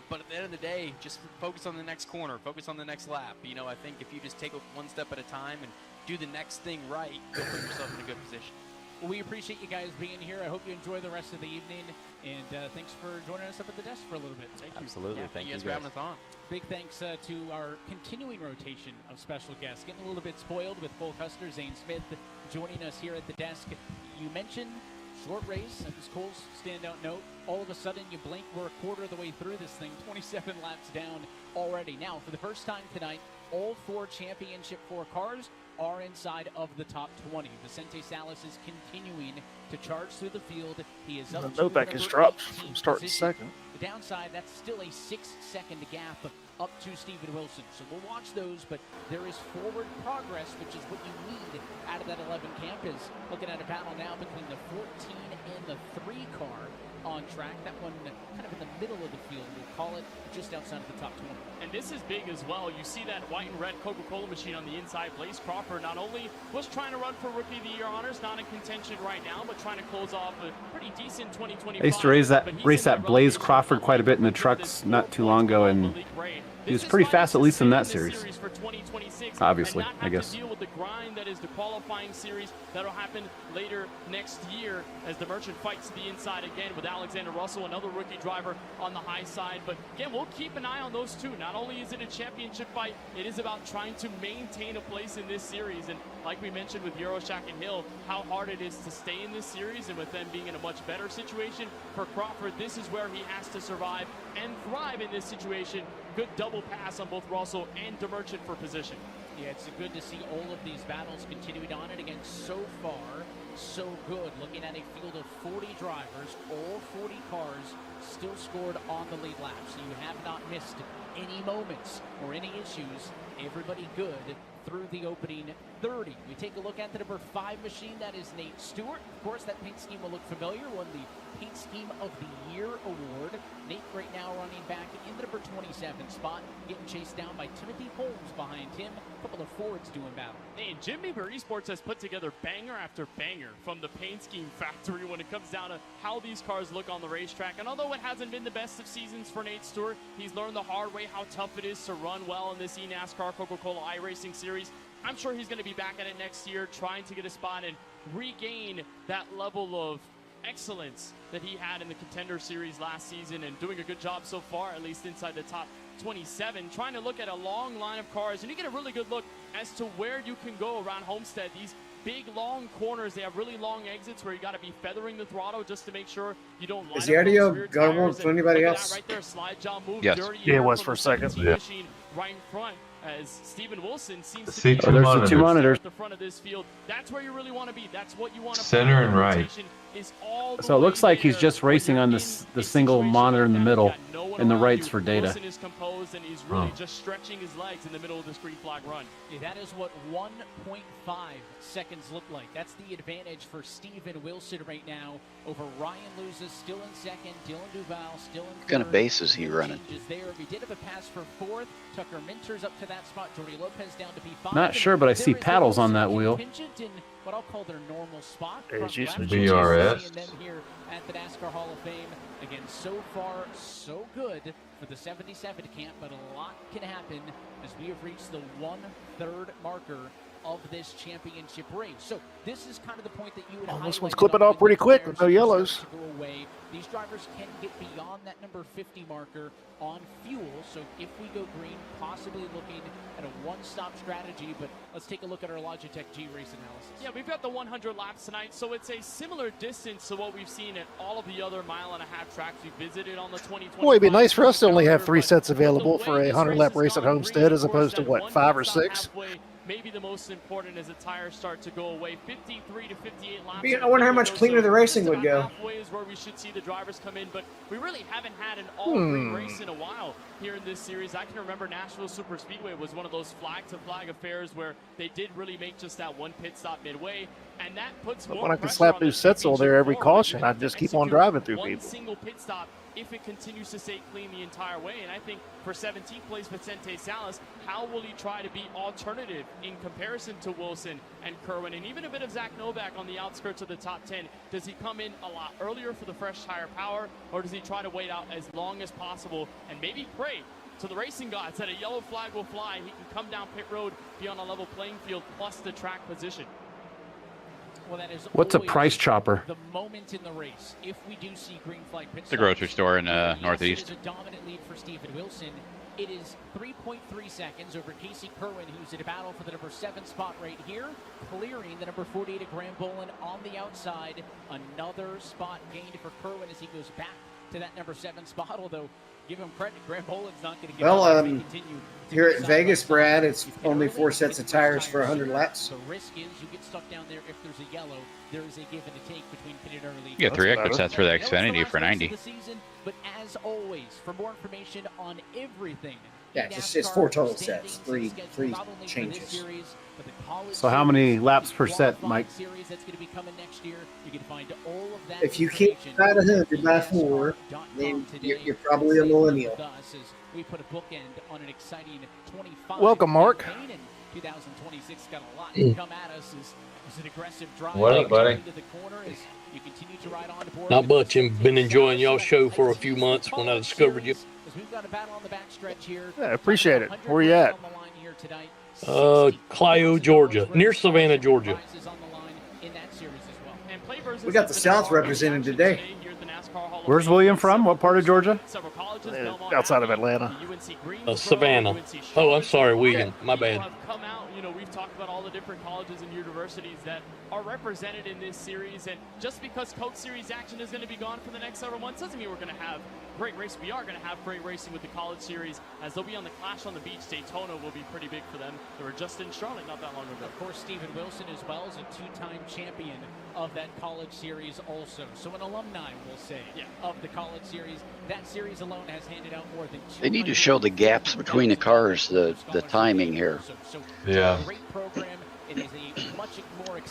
But at the end of the day, just focus on the next corner, focus on the next lap. You know, I think if you just take it one step at a time and do the next thing right, you'll put yourself in a good position. Well, we appreciate you guys being here. I hope you enjoy the rest of the evening. And thanks for joining us up at the desk for a little bit. Thank you. Absolutely. Yeah, thank you guys for having us on. Big thanks to our continuing rotation of special guests. Getting a little bit spoiled with Cole Custer, Zane Smith joining us here at the desk. You mentioned short race. That was Cole's standout note. All of a sudden, you blink, we're a quarter of the way through this thing. 27 laps down already. Now, for the first time tonight, all 4 Championship 4 cars are inside of the top 20. Vicente Salas is continuing to charge through the field. He is up to Novak has dropped from start to second. The downside, that's still a 6-second gap up to Stephen Wilson. So we'll watch those, but there is forward progress, which is what you need out of that 11 camp. Is looking at a battle now between the 14 and the 3 car on track. That one kind of in the middle of the field. We'll call it just outside of the top 20. And this is big as well. You see that white and red Coca-Cola machine on the inside. Blaze Crawford not only was trying to run for Rookie of the Year honors, not in contention right now, but trying to close off a pretty decent 2025. I used to race that Blaze Crawford quite a bit in the trucks not too long ago, and he was pretty fast, at least in that series. Obviously, I guess. Deal with the grind that is the qualifying series that'll happen later next year as the Merchant fights to the inside again with Alexander Russell, another rookie driver on the high side. But again, we'll keep an eye on those two. Not only is it a championship fight, it is about trying to maintain a place in this series. And like we mentioned with Euroshak and Hill, how hard it is to stay in this series, and with them being in a much better situation for Crawford, this is where he has to survive and thrive in this situation. Good double pass on both Russell and DeMerchant for position. Yeah, it's good to see all of these battles continuing on. And again, so far, so good. Looking at a field of 40 drivers, all 40 cars still scored on the lead lap. So you have not missed any moments or any issues. Everybody good through the opening 30. We take a look at the number 5 machine. That is Nate Stewart. Of course, that paint scheme will look familiar. Won the Paint Scheme of the Year award. Nate right now running back in the number 27 spot, getting chased down by Timothy Holmes behind him. A couple of Fords doing battle. And Jim Beaver Esports has put together banger after banger from the Paint Scheme factory when it comes down to how these cars look on the racetrack. And although it hasn't been the best of seasons for Nate Stewart, he's learned the hard way how tough it is to run well in this eNascar Coca-Cola iRacing series. I'm sure he's going to be back at it next year, trying to get a spot and regain that level of excellence that he had in the Contender Series last season, and doing a good job so far, at least inside the top 27, trying to look at a long line of cars, and you get a really good look as to where you can go around Homestead. These big long corners, they have really long exits where you got to be feathering the throttle just to make sure you don't line Is the audio garbled for anybody else? Right there, slide job move. Yes. Yeah, it was for a second. Yeah. Right in front, as Stephen Wilson seems to See be two monitors. There's the 2 monitors. at the front of this field. That's where you really want to be. That's what you want to Center and right. So it looks like he's just racing on the single monitor in the middle, and the right's for data. Wilson is composed, and he's really just stretching his legs in the middle of this green flag run. Yeah, that is what 1.5 seconds look like. That's the advantage for Stephen Wilson right now over Ryan Luzes, still in second. Dylan Duval still in third. What kind of base is he running? There. We did have a pass for 4th. Tucker Minter's up to that spot. Jordy Lopez down to P5. Not sure, but I see paddles on that wheel. In what I'll call their normal spot. It's usually BRS. And then here at the NASCAR Hall of Fame. Again, so far, so good for the 77 camp, but a lot can happen as we have reached the 1/3 marker of this championship race. So this is kind of the point that you would highlight. This one's clipping off pretty quick with no yellows. Go away. These drivers can get beyond that number 50 marker on fuel. So if we go green, possibly looking at a one-stop strategy. But let's take a look at our Logitech G race analysis. Yeah, we've got the 100 laps tonight, so it's a similar distance to what we've seen at all of the other mile-and-a-half tracks we visited on the 2020. Boy, it'd be nice for us to only have 3 sets available for a 100-lap race at Homestead as opposed to, what, 5 or 6? Maybe the most important as the tires start to go away. 53 to 58 laps. I wonder how much cleaner the racing would go. Halfway is where we should see the drivers come in, but we really haven't had an all-green race in a while here in this series. I can remember Nashville Super Speedway was one of those flag-to-flag affairs where they did really make just that one pit stop midway, and that puts more When I can pressure slap on new the sets all there every championship caution, I'd just keep on driving through one people. single pit stop if it continues to stay clean the entire way. And I think for 17th place Vicente Salas, how will he try to be alternative in comparison to Wilson and Kerwin, and even a bit of Zach Novak on the outskirts of the top 10? Does he come in a lot earlier for the fresh tire power, or does he try to wait out as long as possible and maybe pray to the racing gods that a yellow flag will fly, he can come down pit road, be on a level playing field, plus the track position? Well, that is What's a price chopper? The moment in the race, if we do see green flag pit The grocery store in Northeast. It is a dominant lead for Stephen Wilson. It is 3.3 seconds over Casey Kerwin, who's in a battle for the number 7 spot right here, clearing the number 48 of Graham Bolin on the outside. Another spot gained for Kerwin as he goes back to that number 7 spot, although give him credit, Graham Bolin's not going to get here at Vegas, Brad, it's only 4 sets of tires for 100 laps. The risk is you get stuck down there if there's a yellow. There is a give and a take between pit and early. You got 3 extra sets for the Xfinity for 90. But as always, for more information on everything, yeah, it's 4 total sets, three changes. So how many laps per set, Mike? If you can't ride 100 by 4, then you're probably a millennial. We put a bookend on an exciting 25. Welcome, Mark. 2026 got a lot to come at us as an aggressive drive. What up, buddy? Into the corner as you continue to ride on board. Not much. I've been enjoying y'all's show for a few months when I discovered you. We've got a battle on the backstretch here. Yeah, appreciate it. Where you at? Clio, Georgia, near Savannah, Georgia. We got the South represented today. Where's William from? What part of Georgia? Outside of Atlanta. Savannah. Oh, I'm sorry, William. My bad. Come out, we've talked about all the different colleges and universities that are represented in this series, and just because Coke Series action is going to be gone for the next several months doesn't mean we're going to have great racing. We are going to have great racing with the College Series, as they'll be on the Clash on the Beach. Daytona will be pretty big for them. They were just in Charlotte not that long ago. Of course, Stephen Wilson as well is a 2-time champion of that College Series also. So an alumni, we'll say, of the College Series. That series alone has handed out more than 200. They need to show the gaps between the cars, the timing here. Yeah, Yeah.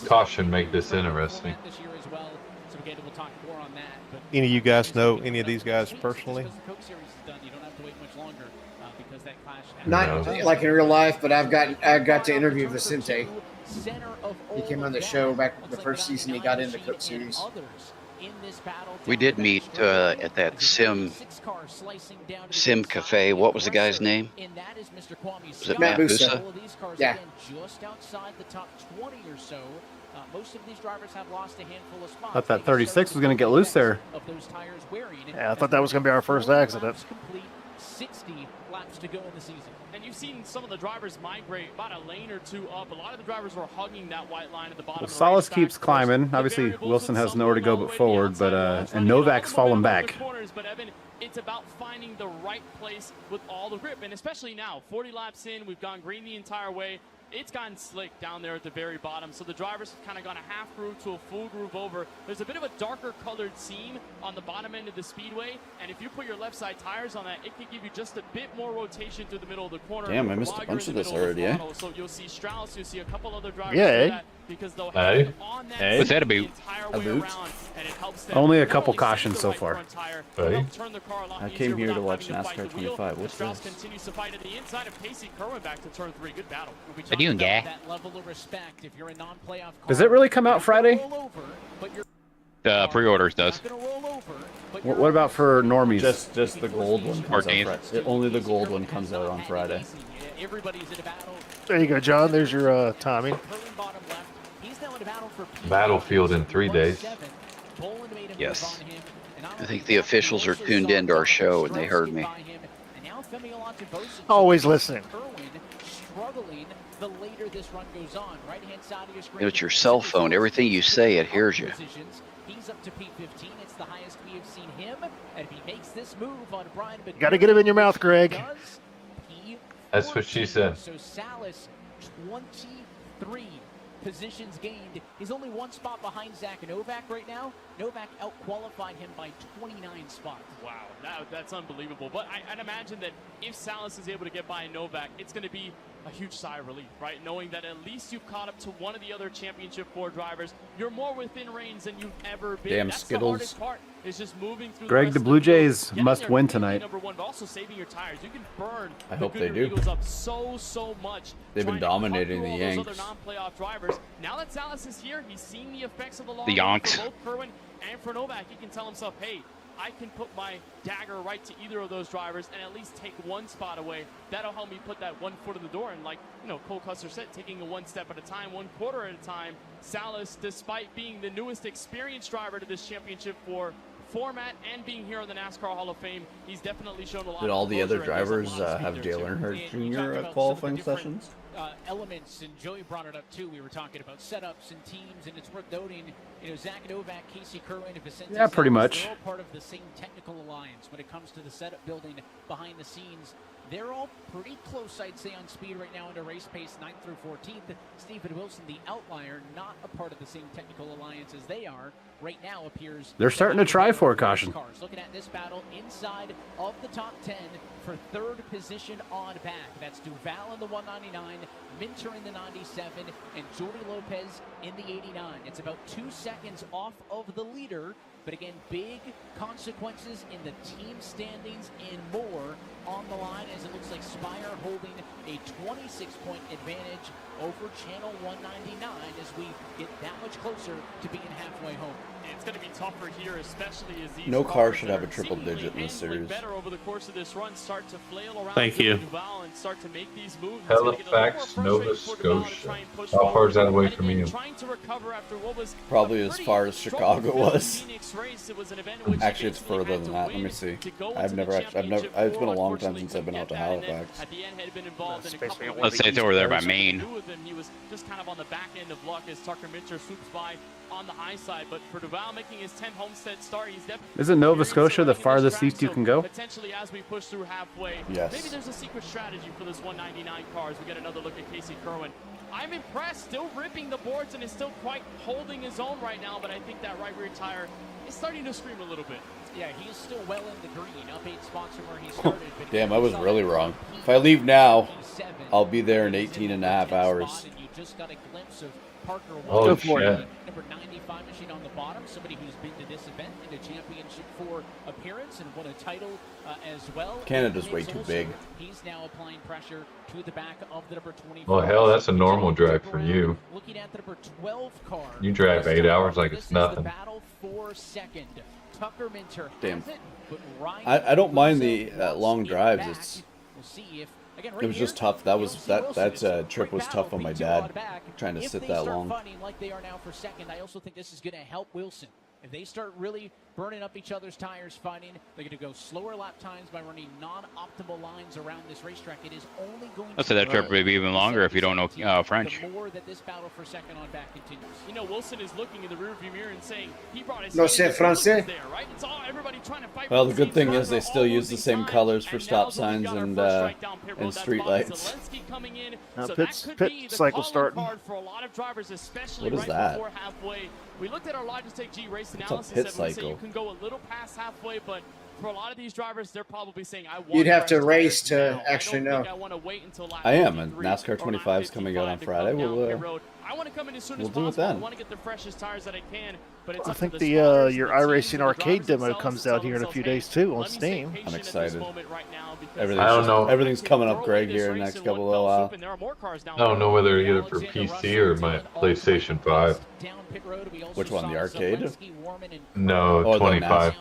Caution make this interesting. Any of you guys know any of these guys personally? Not like in real life, but I got to interview Vicente. He came on the show back the first season he got into Cup Series. We did meet at that Sim Cafe. What was the guy's name? Was it Matt Busa? Yeah. Just outside the top 20 or so. Most of these drivers have lost a handful of spots. Thought that 36 was going to get loose there. Yeah, I thought that was going to be our first accident. 60 laps to go in the season. And you've seen some of the drivers migrate about a lane or two up. A lot of the drivers were hugging that white line at the bottom. Well, Salas keeps climbing. Obviously, Wilson has nowhere to go but forward, but and Novak's falling back. But Evan, it's about finding the right place with all the grip, and especially now, 40 laps in, we've gone green the entire way. It's gotten slick down there at the very bottom, so the drivers have kind of gone a half groove to a full groove over. There's a bit of a darker colored seam on the bottom end of the speedway, and if you put your left side tires on that, it can give you just a bit more rotation through the middle of the corner. Damn, I missed a bunch of this already, eh? So you'll see Strauss, you'll see a couple other drivers yeah, that because they'll have on that what's that about? Only a couple cautions so far. Right. I came here to watch NASCAR 25. What's Strauss this? continues to fight at the inside of Casey Kerwin back to turn 3. Good battle. What are you doing, guy? That level of respect, if you're a non-playoff car, Does it really come out Friday? The pre-orders does. What about for normies? Just the gold one comes out 14th. Friday. Only the gold one comes out on Friday. Everybody's in a battle. There you go, John. There's your timing. Battlefield in 3 days. Yes. I think the officials are tuned into our show and they heard me. Always listening. The later this run goes on, right-hand side of your screen. It's your cell phone. everything you say, it hears you. He's up to P15. It's the highest we have seen him. And if he makes this move on Brian, You got to get him in your mouth, Greg. That's what she said. So Salas, 23 positions gained. He's only one spot behind Zach Novak right now. Novak out-qualified him by 29 spots. Wow, that's unbelievable. But I'd imagine that if Salas is able to get by Novak, it's going to be a huge sigh of relief, right? Knowing that at least you've caught up to one of the other Championship 4 drivers. You're more within range than you've ever been. Damn That's Skittles. the hardest part, is just moving through Greg, the Blue Jays must win tonight. Number one, but also saving your tires. You can burn I hope the they Goodyear do. Eagles up so much. They've been dominating the Yanks. Other non-playoff drivers. Now that Salas is here, he's seeing the effects of the long The Yanks. for both Kerwin and for Novak. He can tell himself, hey, I can put my dagger right to either of those drivers and at least take one spot away. That'll help me put that one foot in the door. And like, Cole Custer said, taking it one step at a time, 1/4 at a time. Salas, despite being the newest experienced driver to this Championship 4 format and being here in the NASCAR Hall of Fame, he's definitely shown a lot. Did all the other composure and drivers has a lot of have speed Dale there, too. Earnhardt And you talked Jr. about at qualifying some of the different, sessions? Elements, and Joey brought it up too. We were talking about setups and teams, and it's worth noting, Zach Novak, Casey Kerwin, and Vicente. Yeah, pretty Salas, much. They're all part of the same technical alliance when it comes to the setup building behind the scenes. They're all pretty close, I'd say, on speed right now into race pace 9th through 14th. Stephen Wilson, the outlier, not a part of the same technical alliance as they are. Right now appears... They're starting to try for a caution. Cars. Looking at this battle inside of the top 10 for 3rd position on back. That's Duval in the 199, Minter in the 97, and Jordi Lopez in the 89. It's about 2 seconds off of the leader, but again, big consequences in the team standings and more on the line, as it looks like Spire holding a 26-point advantage over Channel 199 as we get that much closer to being halfway home. It's going to be tougher here, especially as these No car should cars have a triple seemingly digit in this look series. better over the course of this run, start to flail around Thank you. Duval and start to make these moves. It's gonna get a little more Halifax, frustrating Nova for Duval to Scotia. try and push How far is that forward. away And from again, you? trying to recover after what was Probably a as pretty far as strong Chicago was. Phoenix race. It was an event in which Actually, you it's basically further had than to that. Let win me see. to go I've into never the actually, championship it's been a four. long time Unfortunately, since I've been out to couldn't get that, and Halifax. at the end had been involved in a Space couple of Marine Let's say it's over there by Maine. Two of them, he was just kind of on the back end of luck as Tucker Minter swoops by on the high side. But for Duval making his 10th Homestead start, he's definitely... Isn't Nova Scotia the farthest east you can go? Potentially, as we push through halfway, Yes. maybe there's a secret strategy for this 199 car as we get another look at Casey Kerwin. I'm impressed, still ripping the boards and is still quite holding his own right now, but I think that right rear tire is starting to scream a little bit. Yeah, he's still well in the green, up 8 spots from where he started. But Damn, I was really wrong. If I leave now, I'll be there in 18.5 hours. And you just got a glimpse of Parker Oh, Walker, shit. number 95 machine on the bottom, somebody who's been to this event in a championship 4 appearance and won a title as well. Canada's way too big. He's now applying pressure to the back of the number 24. Well, hell, that's a normal drive for you. Looking at the number 12 car. You drive 8 hours like it's nothing. Battle for second. Tucker Minter Damn. has it, but Ryan I don't mind the long drives. It's We'll see if, again, it was just tough. That was that trip was tough on my dad, trying to sit that long. If they start fighting like they are now for second, I also think this is going to help Wilson. If they start really burning up each other's tires fighting, they're going to go slower lap times by running non-optimal lines around this racetrack. It is only going Let's say that trip would be even longer if you don't know French. the more that this battle for second on back continues. You know, Wilson is looking in the rearview mirror and saying he brought his No sé francés. there, right? It's all everybody trying to fight. Well, for the good thing same is they spot still for use the same colors for stop signs and street lights. Pit cycle starting. For a lot of drivers, especially What is right that? before halfway. We looked at our Logitech G race What's a analysis pit and we say cycle? you can go a little past halfway, but for a lot of these drivers, they're probably saying, I want You'd have to fresh race tires to now. actually I don't know. think I want to wait until lap I am, and 53 NASCAR or 25 is coming out on 55 to Friday. come down We'll pit road. I want to come in as soon as we'll do it possible. I then. want to get the freshest tires that I can, but it's I up to think the the spotters, your the teams, iRacing and the arcade drivers demo themselves comes to out tell here in a themselves, few hey, days too on let me stay Steam. patient I'm at this excited. moment right now because Everything's, I don't know. everything's coming up, Greg, here in the next couple of hours. and there are more cars down I don't know there. whether to get it for PC or my PlayStation 5. Which one, the arcade? No, Oh, the 25.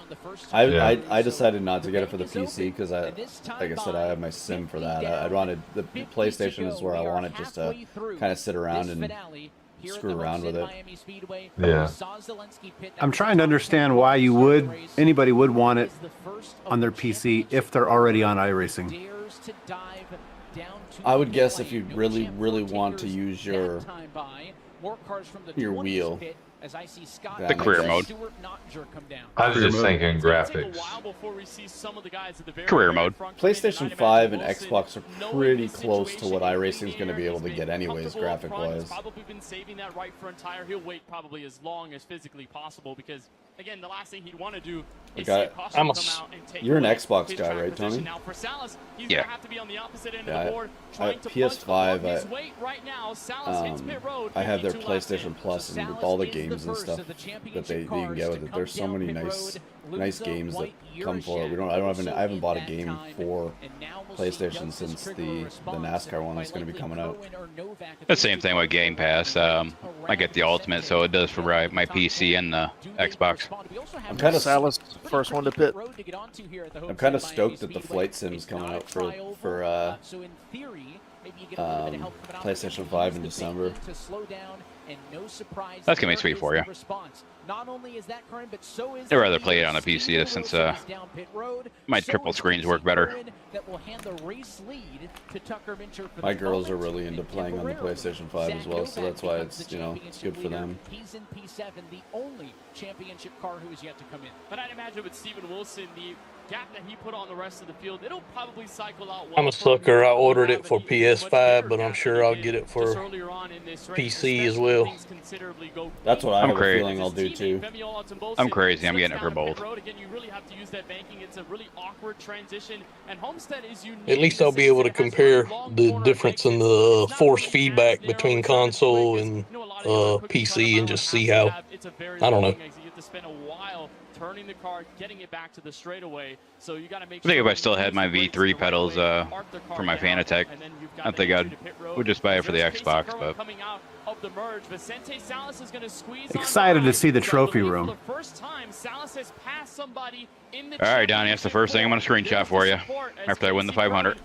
Yeah. I decided not to get it for the PC because like I said, I have my sim for that. I wanted the PlayStation is where I want it just to kind of sit around and screw around with it. Yeah. I'm trying to understand why anybody would want it on their PC if they're already on iRacing. I would guess if you really, really want to use your wheel. The career mode. I was just thinking graphics. Career mode. PlayStation 5 and Xbox are pretty close to what iRacing is going to be able to get anyways, graphic-wise. Probably been saving that right front tire. He'll wait probably as long as physically possible because, again, the last thing he'd want to do is see a caution come out and take You're an away Xbox his guy, track right, position. Tony? Now for Salas, he's Yeah. gonna have to be on the opposite end of the board, I trying to PS5, punch above his weight right now. Salas hits pit road. I have their 52 laps in. PlayStation Plus and with all the games and stuff that they you can get with it. There's so many nice games that come for it. I haven't bought a game for PlayStation since the NASCAR one that's going to be coming out. The same thing with Game Pass. I get the Ultimate, so it does for my PC and the Xbox. I'm kind of Salas, first one to pit. I'm kind of stoked that the flight sim's coming out for PlayStation 5 in December. That's gonna be sweet for you. I'd rather play it on the PC since my triple screens work better. My girls are really into playing on the PlayStation 5 as well, so that's why it's it's good for them. He's in P7, the only championship car who is yet to come in. But I'd imagine with Steven Wilson, the gap that he put on the rest of the field, it'll probably cycle out. I'm a sucker. I ordered it for PS5, but I'm sure I'll get it for PC as well. That's what I have a feeling I'll do too. I'm crazy. I'm getting it for both. Again, you really have to use that banking. It's a really awkward transition, and Homestead is unique. At least I'll be able to compare the difference in the force feedback between console and PC and just see how, I don't know. You have to spend a while turning the car, getting it back to the straightaway. So you got to make I think if I still had my V3 pedals for my Fanatec, I think I would just buy it for the Xbox. But Excited to see the trophy room. All right, Donnie, that's the first thing I'm going to screenshot for you after I win the 500.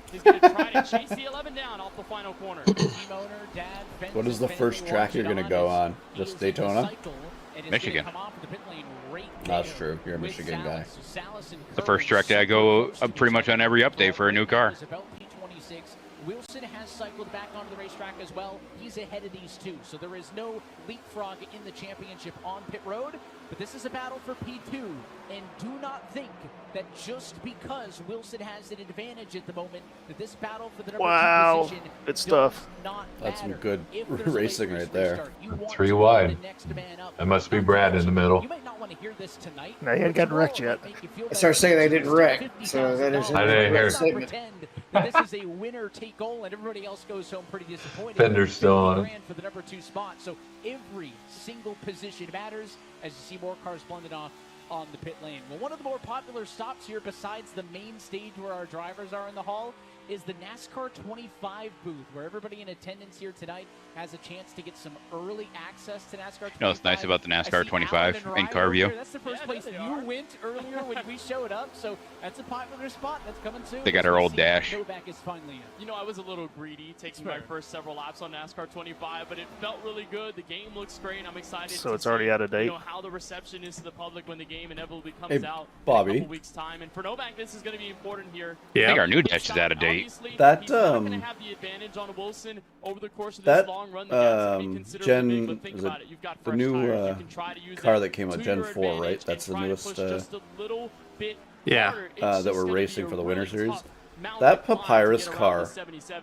What is the first track you're gonna go on? Just Daytona? Michigan. That's true. You're a Michigan guy. The first track that I go pretty much on every update for a new car. Wilson has cycled back onto the racetrack as well. He's ahead of these two, so there is no leapfrog in the championship on pit road. But this is a battle for P2, and do not think that just because Wilson has an advantage at the moment, that this battle for the number Wow, 2 position good stuff. That's some good racing right there. 3 wide. That must be Brad in the middle. No, he hadn't gotten wrecked yet. I started saying they didn't wreck, so that is I didn't hear it. Pretend that this is a winner take all, and everybody else goes home pretty disappointed. Fender's still on. For the number 2 spot, so every single position matters as you see more cars blended off on the pit lane. Well, one of the more popular stops here, besides the main stage where our drivers are in the hall, is the NASCAR 25 booth, where everybody in attendance here tonight has a chance to get some early access to NASCAR 25. You know what's nice about the NASCAR 25 in car view? That's the first place you went earlier when we showed up, so that's a popular spot. That's coming soon. They got our old dash. Novak is finally in. You know, I was a little greedy taking my first several laps on NASCAR 25, but it felt really good. The game looks great. I'm excited. So it's already out of date. You know how the reception is to the public when the game inevitably comes out Bobby. in a couple weeks' time. And for Novak, this is going to be important here. I think our new dash is out of date. That going to have the advantage on Wilson over the course of this long run. Gen, the new car that came out, Gen 4, right? That's the newest. Yeah. That we're racing for the Winter Series. That Papyrus car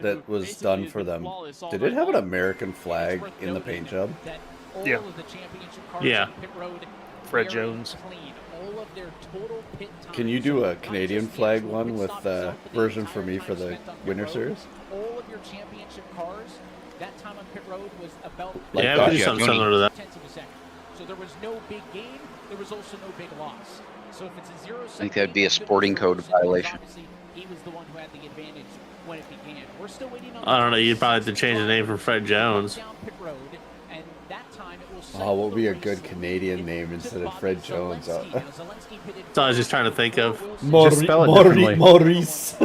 that was done for them, did it have an American flag in the paint job? Yeah. Yeah. Fred Jones. Can you do a Canadian flag one with version for me for the Winter Series? All of your championship cars, that time on pit road was about yeah, we could do something similar to that. tenths of a second. So there was no big gain, there was also no big loss. So if it's a 0 second, I think that'd be a sporting code violation. He was the one who had the advantage when it began. We're still waiting on I don't know. You'd probably have to change the name from Fred Jones. Oh, what would be a good Canadian name instead of Fred Jones? That's all I was just trying to think of. Just spell it differently. Maurice.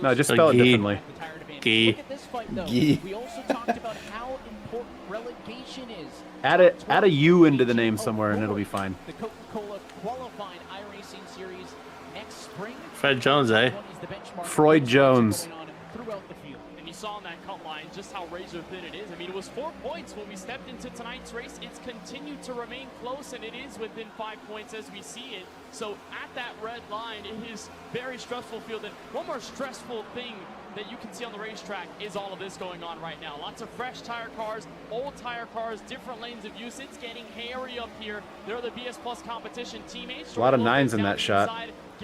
No, just spell it differently. Gee. Gee. We also talked about how important relegation is. Add a U into the name somewhere and it'll be fine. The Coca-Cola qualifying iRacing series next spring. Fred Jones, eh? Freud Jones. And you saw on that cut line just how razor thin it is. I mean, it was 4 points when we stepped into tonight's race. It's continued to remain close, and it is within 5 points as we see it. So at that red line, it is very stressful field. And one more stressful thing that you can see on the racetrack is all of this going on right now. Lots of fresh tire cars, old tire cars, different lanes of use. It's getting hairy up here. They're the BS Plus competition teammates. A lot of nines in that shot.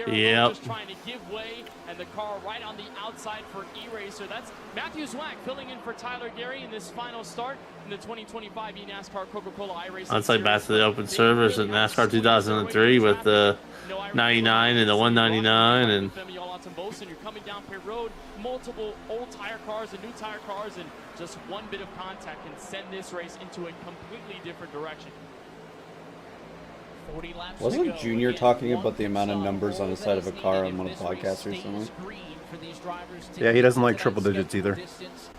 Yep. Just trying to give way, and the car right on the outside for eRacer. That's Matthew Zwack filling in for Tyler Gary in this final start in the 2025 eNascar Coca-Cola iRacing. I'd say back to the open servers at NASCAR 2003 with the 99 and the 199 and. You're coming down pit road, multiple old tire cars and new tire cars, and just one bit of contact can send this race into a completely different direction. Wasn't Junior talking about the amount of numbers on the side of a car on one of the podcasts recently? Yeah, he doesn't like triple digits either.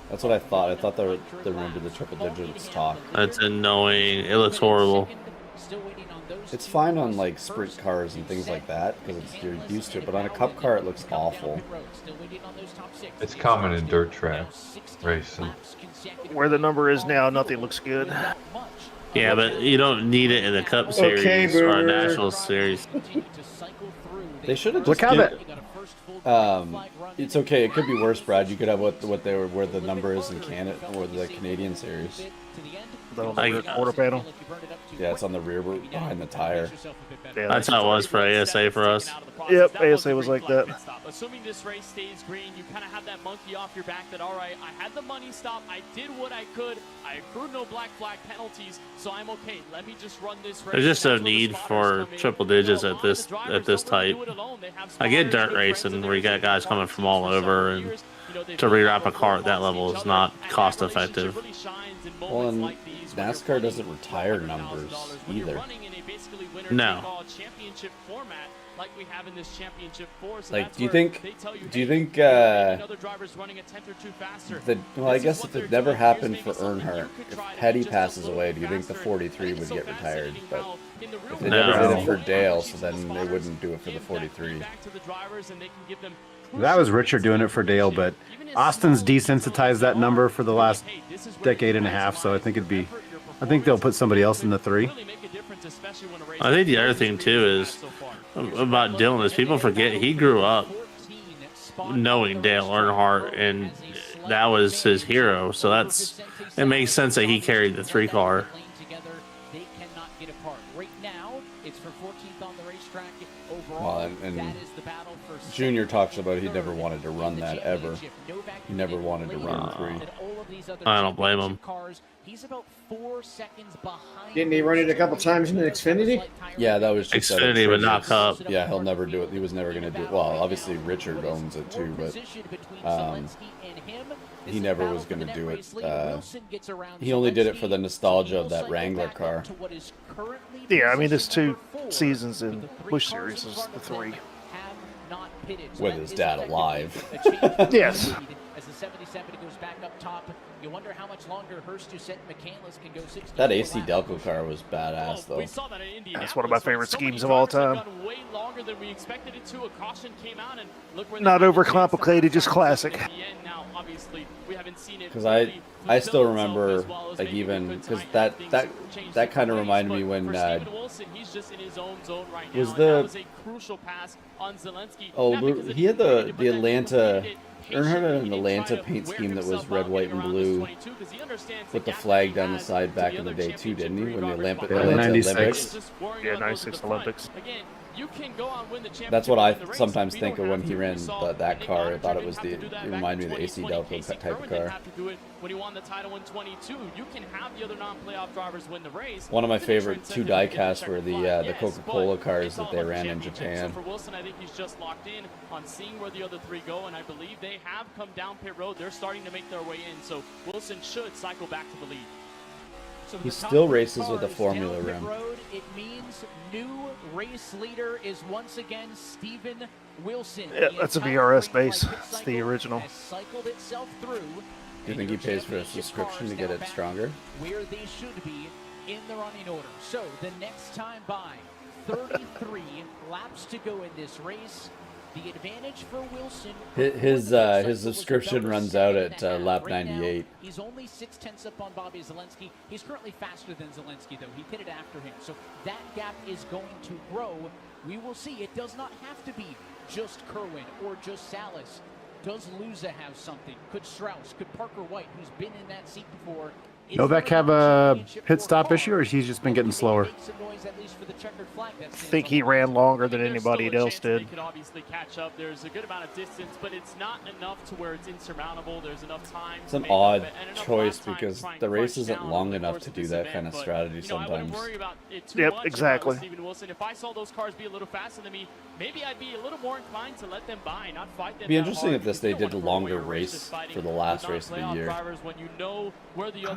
That's what I thought. I thought they remembered the triple digits talk. That's annoying. It looks horrible. It's fine on like sprint cars and things like that because you're used to it, but on a cup car it looks awful. It's common in dirt track racing. Where the number is now, nothing looks good. Yeah, but you don't need it in the Cup Series or a National Series. They should have Look just how it's okay. It could be worse, Brad. You could have what they were where the number is in Canada or the Canadian series. The quarter panel. Yeah, it's on the rear behind the tire. Yeah, that's how it was for ASA for us. Yep, ASA was like that. Assuming this race stays green, you kind of have that monkey off your back that, all right, I had the money stop, I did what I could, I accrued no black flag penalties, so I'm okay. Let me just run this race. There's just no need for triple digits at this type. I get dirt racing where you got guys coming from all over, and to rewrap a car at that level is not cost effective. Well, and NASCAR doesn't retire numbers either. No. Like we have in this championship four. So like, do you think well, I guess if it never happened for Earnhardt, if Petty passes away, do you think the 43 would get retired? But if they never did it for Dale, so then they wouldn't do it for the 43. That was Richard doing it for Dale, but Austin's desensitized that number for the last decade and a half, so I think they'll put somebody else in the 3. difference, especially when a race. I think the other thing too is about Dylan is people forget he grew up knowing Dale Earnhardt, and that was his hero. So it makes sense that he carried the 3 car. They cannot get apart. Right now, it's for 14th on the racetrack. Well, and Junior talks about he never wanted to run that ever. He never wanted to run 3. I don't blame him. He's about 4 seconds behind. Didn't he run it a couple times in the Xfinity? Yeah, that was just Xfinity, but not Cup. Yeah, he'll never do it. He was never going to do it. Well, obviously Richard owns it too, but he never was going to do it. He only did it for the nostalgia of that Wrangler car. Yeah, I mean, there's 2 seasons in Busch Series is the 3. With his dad alive. Yes. As the 77 goes back up top, you wonder how much longer Hurst, Doucette, and McCandless can go 60. That AC Delco car was badass, though. That's one of my favorite schemes of all time. Not overcomplicated, just classic. Because I still remember, like, even because that kind of reminded me when was the he had the Atlanta. Earnhardt had an Atlanta paint scheme that was red, white, and blue with the flag down the side back in the day too, didn't he? When the Atlanta Olympics. Yeah, 96 Olympics. That's what I sometimes think of when he ran that car. I thought it reminded me of the AC Delco type of car. When he won the title in 22, you can have the other non-playoff drivers win the race. One of my favorite 2 diecasts were the Coca-Cola cars that they ran in Japan. For Wilson, I think he's just locked in on seeing where the other 3 go, and I believe they have come down pit road. They're starting to make their way in, so Wilson should cycle back to the lead. He still races with a Formula rim. It means new race leader is once again Steven Wilson. Yeah, that's a VRS base. It's the original. Cycled itself through. Do you think he pays for a subscription to get it stronger? Where they should be in the running order. So the next time by, 33 laps to go in this race. The advantage for Wilson. His subscription runs out at lap 98. He's only 0.6 up on Bobby Zalenski. He's currently faster than Zalenski, though. He pitted after him, so that gap is going to grow. We will see. It does not have to be just Kerwin or just Salas. Does Luza have something? Could Strauss? Could Parker White, who's been in that seat before? Novak have a pit stop issue, or he's just been getting slower? I think he ran longer than anybody else did. He can obviously catch up. There's a good amount of distance, but it's not enough to where it's insurmountable. There's enough time. It's an odd choice because the race isn't long enough to do that kind of strategy sometimes. Yep, exactly. Steven Wilson, if I saw those cars be a little faster than me, maybe I'd be a little more inclined to let them by, not fight them. It'd be interesting if they did a longer race for the last race of the year.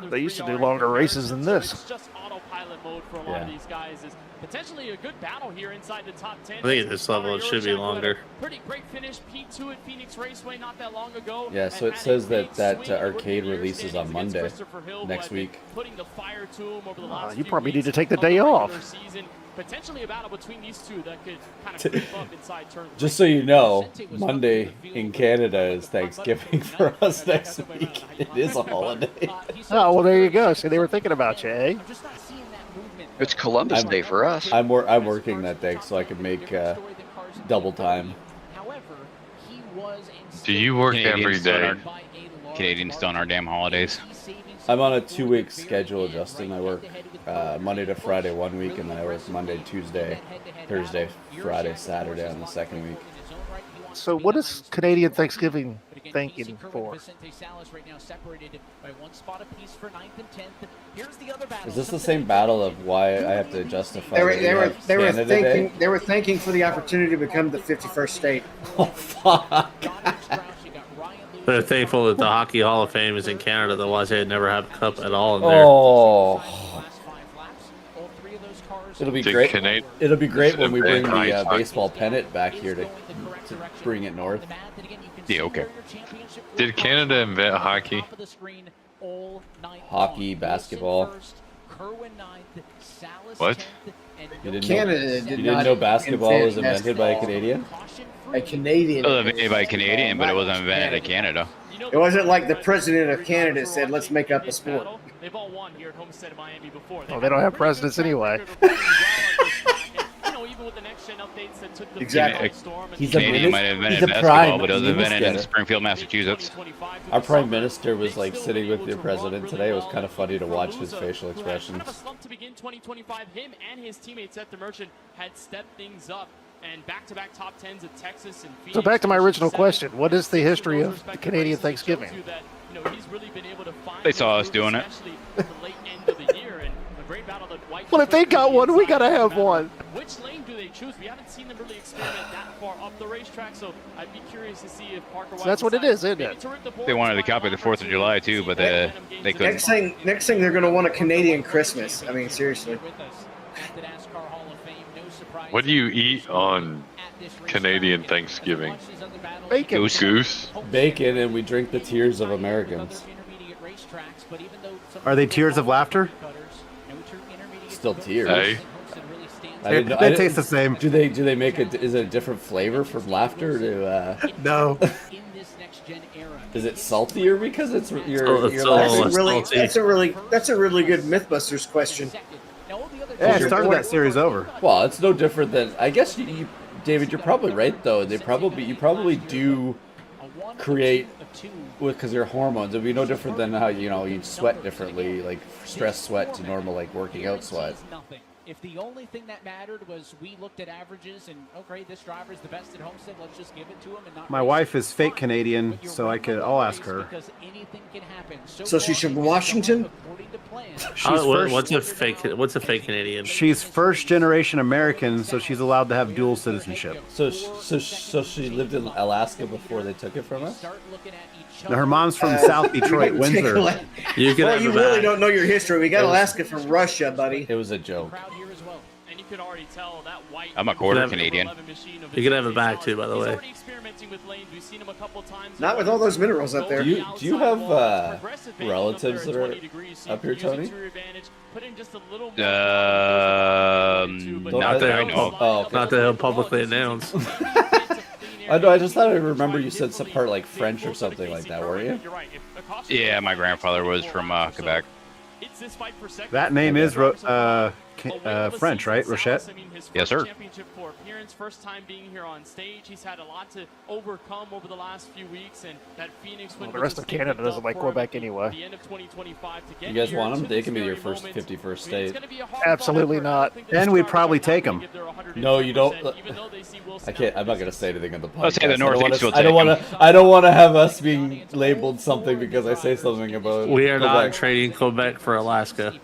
They used to do longer races than this. It's just autopilot mode for a lot of these guys. Is potentially a good battle here inside the top 10. I think at this level it should be longer. Pretty great finish, P2 at Phoenix Raceway not that long ago. Yeah, so it says that arcade releases on Monday next week. Putting the fire to him over the last you probably need to take the day off. Potentially a battle between these two that could kind of creep up inside turn. Just so you know, Monday in Canada is Thanksgiving for us next week. It is a holiday. Oh, well, there you go. See, they were thinking about you, eh? It's Columbus Day for us. I'm working that day, so I can make double time. Do you work every day? Canadians don't our damn holidays. I'm on a 2-week schedule, Justin. I work Monday to Friday 1 week, and then I work Monday, Tuesday, Thursday, Friday, Saturday on the second week. So what is Canadian Thanksgiving thanking for? Is this the same battle of why I have to justify? They were thanking for the opportunity to become the 51st state. Oh fuck! They're thankful that the Hockey Hall of Fame is in Canada, otherwise they'd never have a cup at all in there. Oh. It'll be great. It'll be great when we bring the baseball pennant back here to bring it north. Yeah, okay. Did Canada invent hockey? Hockey, basketball. What? You didn't not know basketball was invented by a Canadian? A Canadian. It was invented by a Canadian, but it wasn't invented in Canada. It wasn't like the president of Canada said, let's make up a sport. they've all won here at Homestead Miami before. They don't have presidents anyway. Even with the next gen updates that took the exactly. Canadian might have invented basketball, but doesn't invent it in Springfield, Massachusetts. Our prime minister was like sitting with your president today. It was kind of funny to watch his facial expressions. Kind of a slump to begin 2025. Him and his teammates at the Merchant had stepped things up, and back-to-back top 10s at Texas and Phoenix. So back to my original question: what is the history of Canadian Thanksgiving? They saw us doing it. Well, if they got one, we gotta have one. Which lane do they choose? We haven't seen them really experiment that far up the racetrack, so I'd be curious to see if Parker. So that's what it is, isn't it? They wanted to copy the 4th of July too, but they couldn't. Next thing, they're going to want a Canadian Christmas. I mean, seriously. What do you eat on Canadian Thanksgiving? Bacon. Goose. Bacon, and we drink the tears of Americans. Are they tears of laughter? Still tears. Hey. They taste the same. Do they make it? Is it a different flavor from laughter to? No. Is it saltier because it's your That's a really good MythBusters question. Yeah, it started that series over. Well, it's no different than I guess you, David. You're probably right though. You probably do create because your hormones. It'd be no different than how you sweat differently, like stress sweat to normal like working out sweat. If the only thing that mattered was we looked at averages and okay, this driver's the best at Homestead, let's just give it to him and not. My wife is fake Canadian, so I'll ask her. So she's from Washington. What's a fake Canadian? She's first generation American, so she's allowed to have dual citizenship. So she lived in Alaska before they took it from her. Now, her mom's from South Detroit, Windsor. You really don't know your history. We got Alaska from Russia, buddy. It was a joke. And you could already tell that white. I'm a quarter Canadian. You can have it back too, by the way. Not with all those minerals up there. Do you have relatives that are up here, Tony? Not that I know of. Oh, okay. Not that he'll publicly announce. I know. I just thought I remember you said some part like French or something like that, were you? Yeah, my grandfather was from Quebec. That name is French, right? Rochette? Yes, sir. First time being here on stage. He's had a lot to overcome over the last few weeks, and that Phoenix win. The rest of Canada doesn't like Quebec anyway. The end of 2025 to get you guys want them? They can be your first 51st state. Absolutely not. And we'd probably take them. No, you don't. I can't. I'm not gonna say anything on the podcast. Let's say the Northeast will take I don't want to have us being labeled something because I say something about. We are not trading Quebec for Alaska.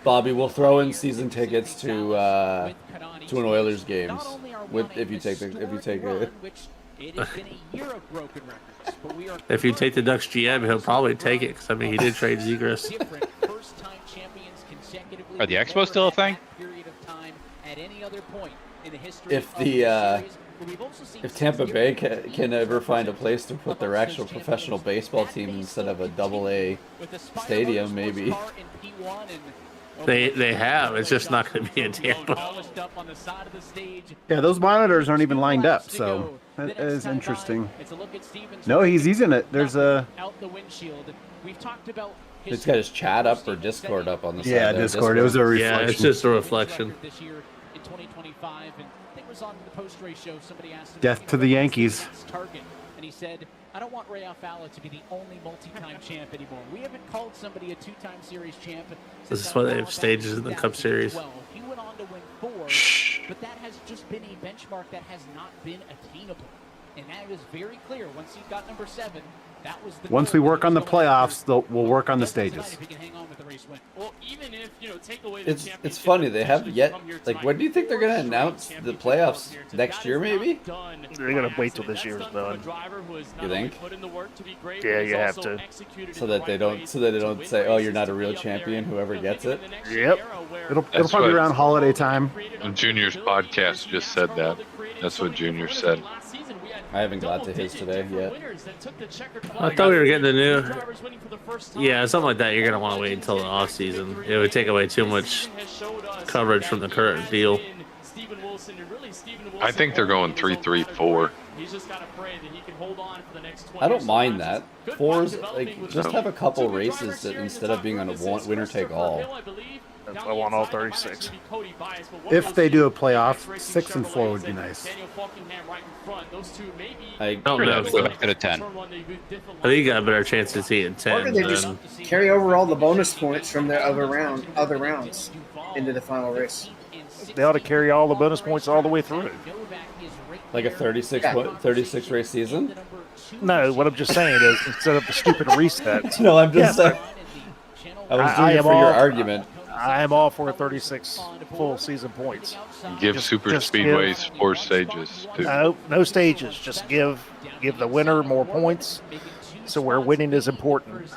Bobby, we'll throw in season tickets to an Oilers games if you take it. If you take the Ducks GM, he'll probably take it because he did trade Zegras. Are the Expos still a thing? If Tampa Bay can ever find a place to put their actual professional baseball team instead of a AA stadium, maybe. They have. It's just not going to be in Tampa. Yeah, those monitors aren't even lined up, so that is interesting. No, he's using it. There's a. It's got his chat up or Discord up on the side. Yeah, Discord. It was a reflection. Yeah, it's just a reflection. Death to the Yankees. And he said, I don't want Ray Alfala to be the only multi-time champ anymore. We haven't called somebody a two-time series champ. This is why they have stages in the Cup Series. He went on to win 4, but that has just been a benchmark that has not been attainable. And that was very clear. Once he got number 7, that was the once we work on the playoffs, we'll work on the stages. Well, even if, take away the it's funny, they haven't yet. Like, when do you think they're going to announce the playoffs? Next year, maybe? They're going to wait till this year's done. You think? Yeah, you have to. So that they don't say, oh, you're not a real champion, whoever gets it? Yep. It'll probably be around holiday time. Junior's podcast just said that. That's what Junior said. I haven't got to his today yet. I thought we were getting the new. Yeah, something like that. You're gonna want to wait until the off season. It would take away too much coverage from the current deal. I think they're going 3-3-4. I don't mind that. Fours, like, just have a couple races that instead of being on a winner take all. I want all 36. If they do a playoff, 6 and 4 would be nice. I don't know. Go back to the 10. I think you got a better chance to see it in 10. Or do they just carry over all the bonus points from their other rounds into the final race? They ought to carry all the bonus points all the way through. Like a 36 race season? No, what I'm just saying is instead of the stupid resets. No, I'm just saying. I was doing it for your argument. I am all for 36 full season points. Give super speedways 4 stages too. No stages. Just give the winner more points. So where winning is important.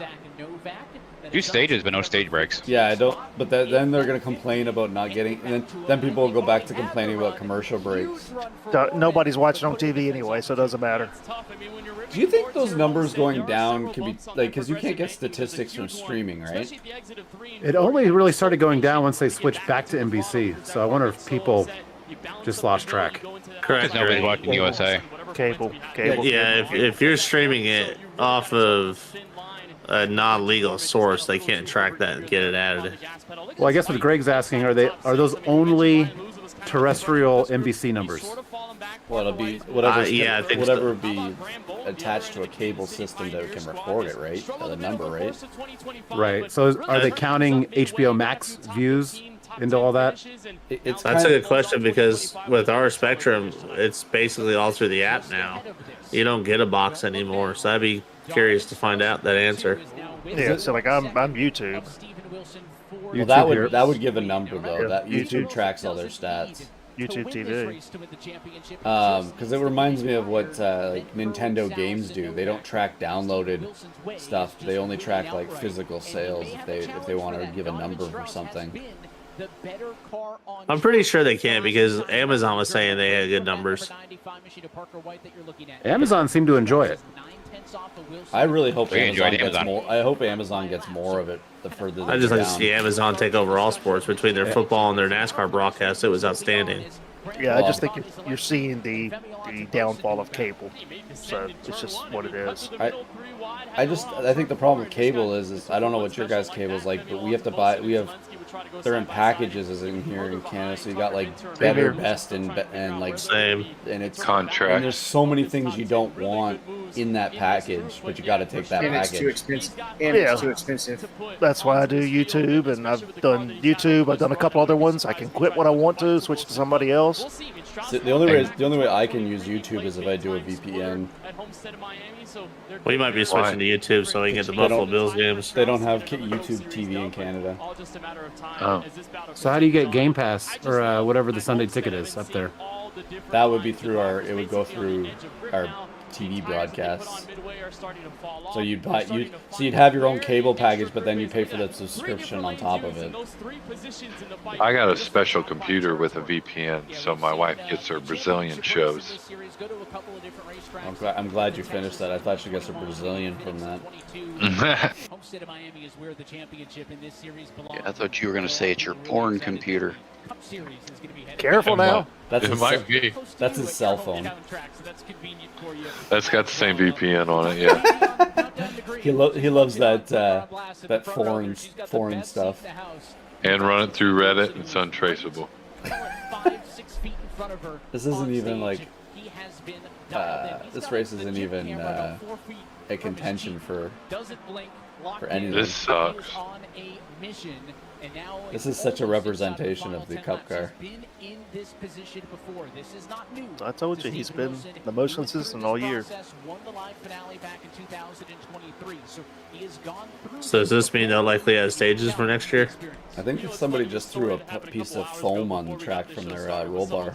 Do stages, but no stage breaks. Yeah, I don't. But then they're going to complain about not getting. And then people will go back to complaining about commercial breaks. Nobody's watching on TV anyway, so it doesn't matter. Do you think those numbers going down could be like because you can't get statistics from streaming, right? It only really started going down once they switched back to NBC. So I wonder if people just lost track. Correct. Nobody's watching USA. Cable. Yeah, if you're streaming it off of a non-legal source, they can't track that and get it added. Well, I guess what Greg's asking, are those only terrestrial NBC numbers? Well, it'll be whatever. I think whatever be attached to a cable system that can record it, right? The number, right? Right. So are they counting HBO Max views into all that? It's That's a good question because with our Spectrum, it's basically all through the app now. You don't get a box anymore, so I'd be curious to find out that answer. Yeah, so like I'm YouTube. Well, that would give a number though. That YouTube tracks all their stats. YouTube TV. Because it reminds me of what like Nintendo games do. They don't track downloaded stuff. They only track like physical sales if they want to give a number or something. I'm pretty sure they can't because Amazon was saying they had good numbers. Amazon seemed to enjoy it. I really hope Amazon gets more. I hope Amazon gets more of it the further they I just go like to down. see Amazon take over all sports between their football and their NASCAR broadcast. It was outstanding. Yeah, I just think you're seeing the downfall of cable. So it's just what it is. I think the problem with cable is I don't know what your guys' cable is like, but we have to buy. They're in packages as in here in Canada, so you got like better, best, and like same, and it's contract. And there's so many things you don't want in that package, but you got to take that and package. It's too expensive. It's too expensive. That's why I do YouTube, and I've done YouTube. I've done a couple other ones. I can quit when I want to, switch to somebody else. So the only way I can use YouTube is if I do a VPN. We might be switching to YouTube so we can get the Buffalo Bills games. They don't have YouTube TV in Canada. Oh. So how do you get Game Pass or whatever the Sunday ticket is up there? That would be through it would go through our TV broadcasts. So you'd have your own cable package, but then you pay for the subscription on top of it. I got a special computer with a VPN, so my wife gets her Brazilian shows. I'm glad you finished that. I thought she gets a Brazilian from that. Yeah, I thought you were going to say it's your porn computer. Careful now. That's It might be. That's his cell phone. That's got the same VPN on it, yeah. He loves that foreign stuff. And run it through Reddit, it's untraceable. This isn't even like this race isn't even a contention for anything. This sucks. This is such a representation of the Cup car. I told you he's been the most consistent all year. So does this mean they'll likely have stages for next year? I think that somebody just threw a piece of foam on the track from their roll bar.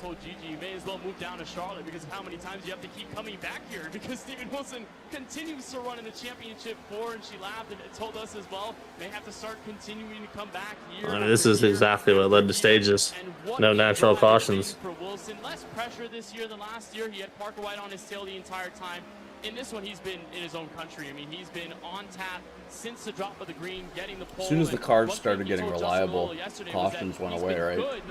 You may as well move down to Charlotte because of how many times you have to keep coming back here because Stephen Wilson continues to run in the championship 4 and she laughed and told us as well may have to start continuing to come back here. I mean, this is exactly what led to stages. No natural cautions. Wilson, less pressure this year than last year. He had Parker White on his tail the entire time. In this one, he's been in his own country. I mean, he's been on tap since the drop of the green, getting the pole. As soon as the cars started getting reliable, cautions went away, right?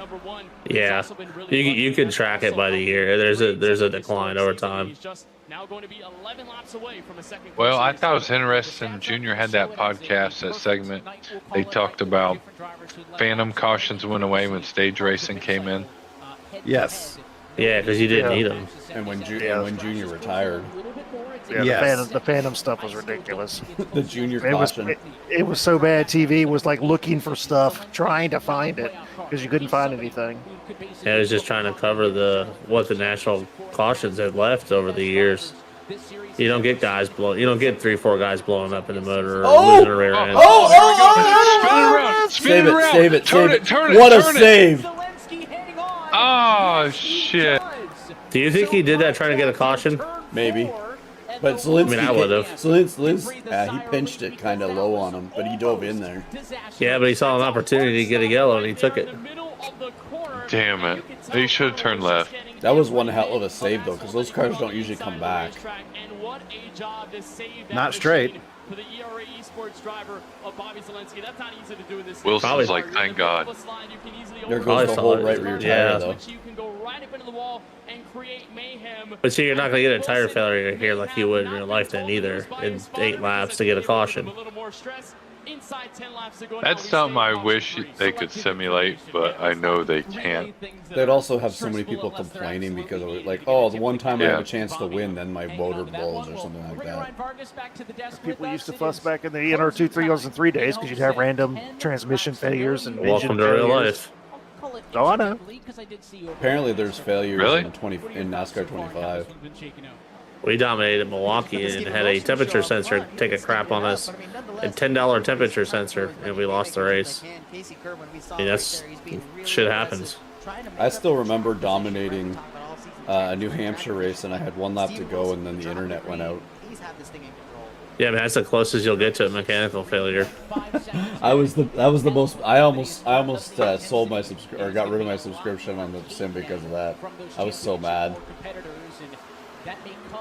Yeah, you could track it by the year. There's a decline over time. Now going to be 11 laps away from a second. Well, I thought it was interesting. Junior had that podcast, that segment. They talked about phantom cautions went away when stage racing came in. Yes. Yeah, because you didn't need them. And when Junior retired. Yeah, Yes. the Phantom stuff was ridiculous. The Junior it was, caution. it was so bad. TV was like looking for stuff, trying to find it because you couldn't find anything. Yeah, it was just trying to cover what the national cautions had left over the years. You don't get guys you don't get 3-4 guys blowing up in the motor or losing a rear end. Spin it around. Save it. Turn it. What a turn it. save. Oh, shit. Do you think he did that trying to get a caution? Maybe. But Zielinski, I would have. He pinched it kind of low on him, but he dove in there. Yeah, but he saw an opportunity to get a yellow and he took it. Damn it. He should have turned left. That was one hell of a save, though, because those cars don't usually come back. Not straight. For the ERA Esports driver of Bobby Zielinski. That's not easy to do in this. Wilson's like, thank God. There goes the whole right rear tire, though. You can go right up into the wall and create mayhem. But see, you're not going to get a tire failure here like you would in real life then either in 8 laps to get a caution. That's something I wish they could simulate, but I know they can't. They'd also have so many people complaining because of it. Like, oh, the one time I have a chance to win, then my motor blows or something like that. People used to fuss back in the NR2 303 days because you'd have random transmission failures and Welcome engine to real failures. life. Oh, I know. Apparently, there's failures Really? in NASCAR 25. We dominated Milwaukee and had a temperature sensor take a crap on us. A $10 temperature sensor, and we lost the race. I mean, that's shit happens. I still remember dominating a New Hampshire race, and I had 1 lap to go, and then the internet went out. Yeah, man, that's the closest you'll get to a mechanical failure. I almost sold my or got rid of my subscription on the sim because of that. I was so mad.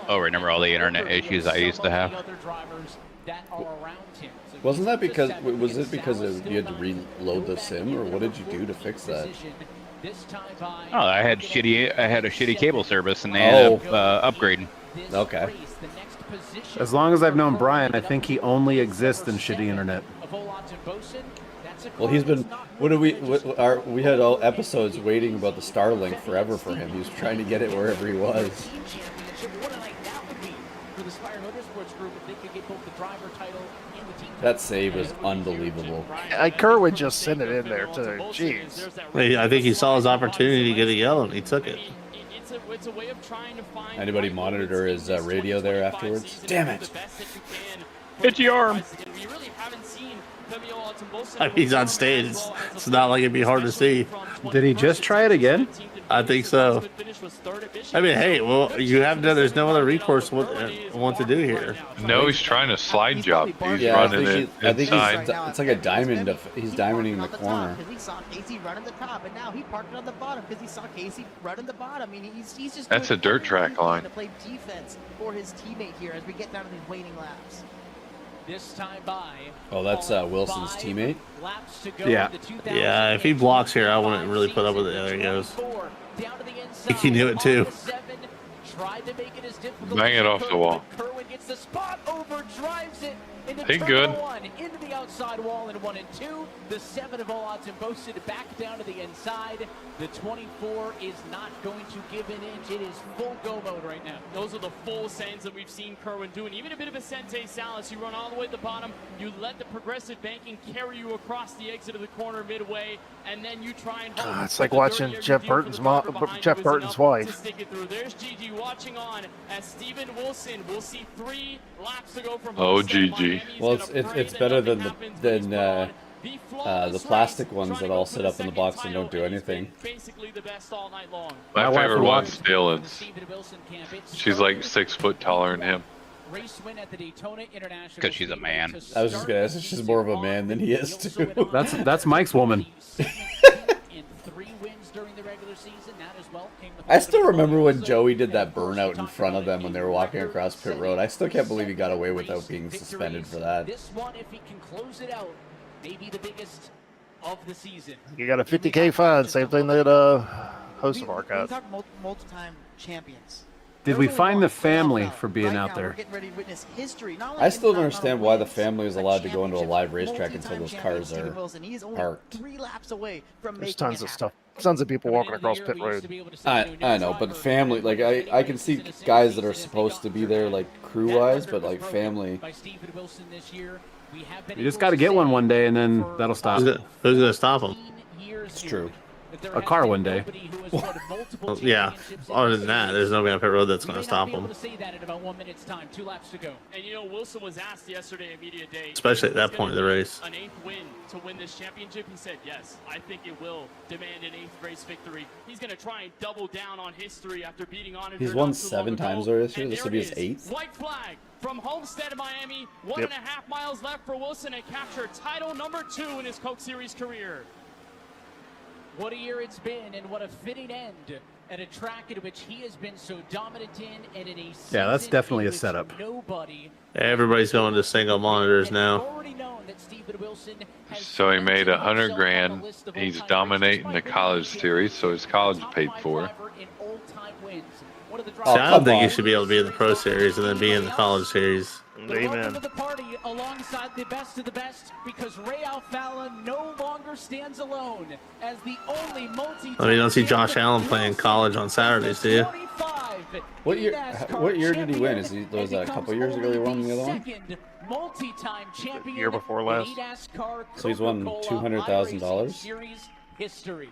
Oh, remember all the internet issues I used to have? Wasn't that because you had to reload the sim, or what did you do to fix that? Oh, I had a shitty cable service, and they ended up upgrading. Okay. As long as I've known Brian, I think he only exists in shitty internet. Well, he's been. We had all episodes waiting about the Starlink forever for him. He was trying to get it wherever he was. That save was unbelievable. Kerwin just sent it in there too. Jeez. I think he saw his opportunity to get a yellow and he took it. It's a way of trying to find. Anybody monitor his radio there afterwards? Damn it! Hit your arm. I mean, he's on stage. It's not like it'd be hard to see. Did he just try it again? I think so. I mean, hey, well, you have to. There's no other recourse what to do here. No, he's trying to slide job. He's Yeah, running it I think inside. it's like a diamond. He's diamonding the corner. Because he saw Casey running the top, and now he parked it on the bottom because he saw Casey running the bottom. I mean, he's just. That's a dirt track line. To play defense for his teammate here as we get down to these waning laps. This time by. Oh, that's Wilson's teammate. Laps to go. Yeah. Yeah, if he blocks here, I wouldn't really put up with it. There he goes. He knew it too. Bang it off the wall. Kerwin gets the spot, overdrives it into He turn good. 1, into the outside wall in 1 and 2. The 7 of all odds and boasted back down to the inside. The 24 is not going to give an inch. It is full go mode right now. Those are the full sends that we've seen Kerwin do, and even a bit of a Sente Salas. You run all the way to the bottom, you let the progressive banking carry you across the exit of the corner midway, and then you try and hold. It's like watching Jeff Burton's wife. Stick it through. There's Gigi watching on as Steven Wilson will see 3 laps to go from. Oh, Gigi. Well, it's better than the plastic ones that all sit up in the box and don't do anything. Basically the best all night long. My favorite one's Dylan's. She's like 6 foot taller than him. Race win at the Daytona International. Because she's a man. I was just gonna ask if she's more of a man than he is too. That's Mike's woman. during the regular season. That as well came with I still remember when Joey did that burnout in front of them when they were walking across pit road. I still can't believe he got away without being suspended for that. This one, if he can close it out, maybe the biggest of the season. You got a 50K fine, same thing that Hosevar got. We talk multi-time champions. Did we find the family for being out there? I still don't understand why the family is allowed to go into a live racetrack until those cars are parked. 3 laps away from There's tons of stuff. Tons of people walking across pit road. I know, but family, like I can see guys that are supposed to be there, like crew-wise, but like family. You just got to get one day, and then that'll stop. Who's going to stop them? It's true. A car one day. Well, yeah. Other than that, there's nobody on pit road that's going to stop them. And you know, Wilson was asked yesterday at media day, especially at that point of the race. An 8th win to win this championship. He said, yes, I think it will demand an 8th race victory. He's going to try and double down on history after beating on it. He's won 7 times already this year. This will be his 8th. White flag from Homestead in Miami. 1.5 miles left for Wilson to capture title number 2 in his Coke Series career. What a year it's been, and what a fitting end at a track in which he has been so dominant in, and in a season that's definitely a setup. Everybody's going to single monitors now. So he made $100 grand. He's dominating the college series, so his college paid for. See, I don't think he should be able to be in the Pro Series and then be in the College Series. Amen. To the party alongside the best of the best, because Ray Alfala no longer stands alone as the only multi. I mean, you don't see Josh Allen playing college on Saturdays, do you? What year did he win? Was that a couple years ago he won the other one? Multi-time champion. The year before last. So he's won $200,000. History.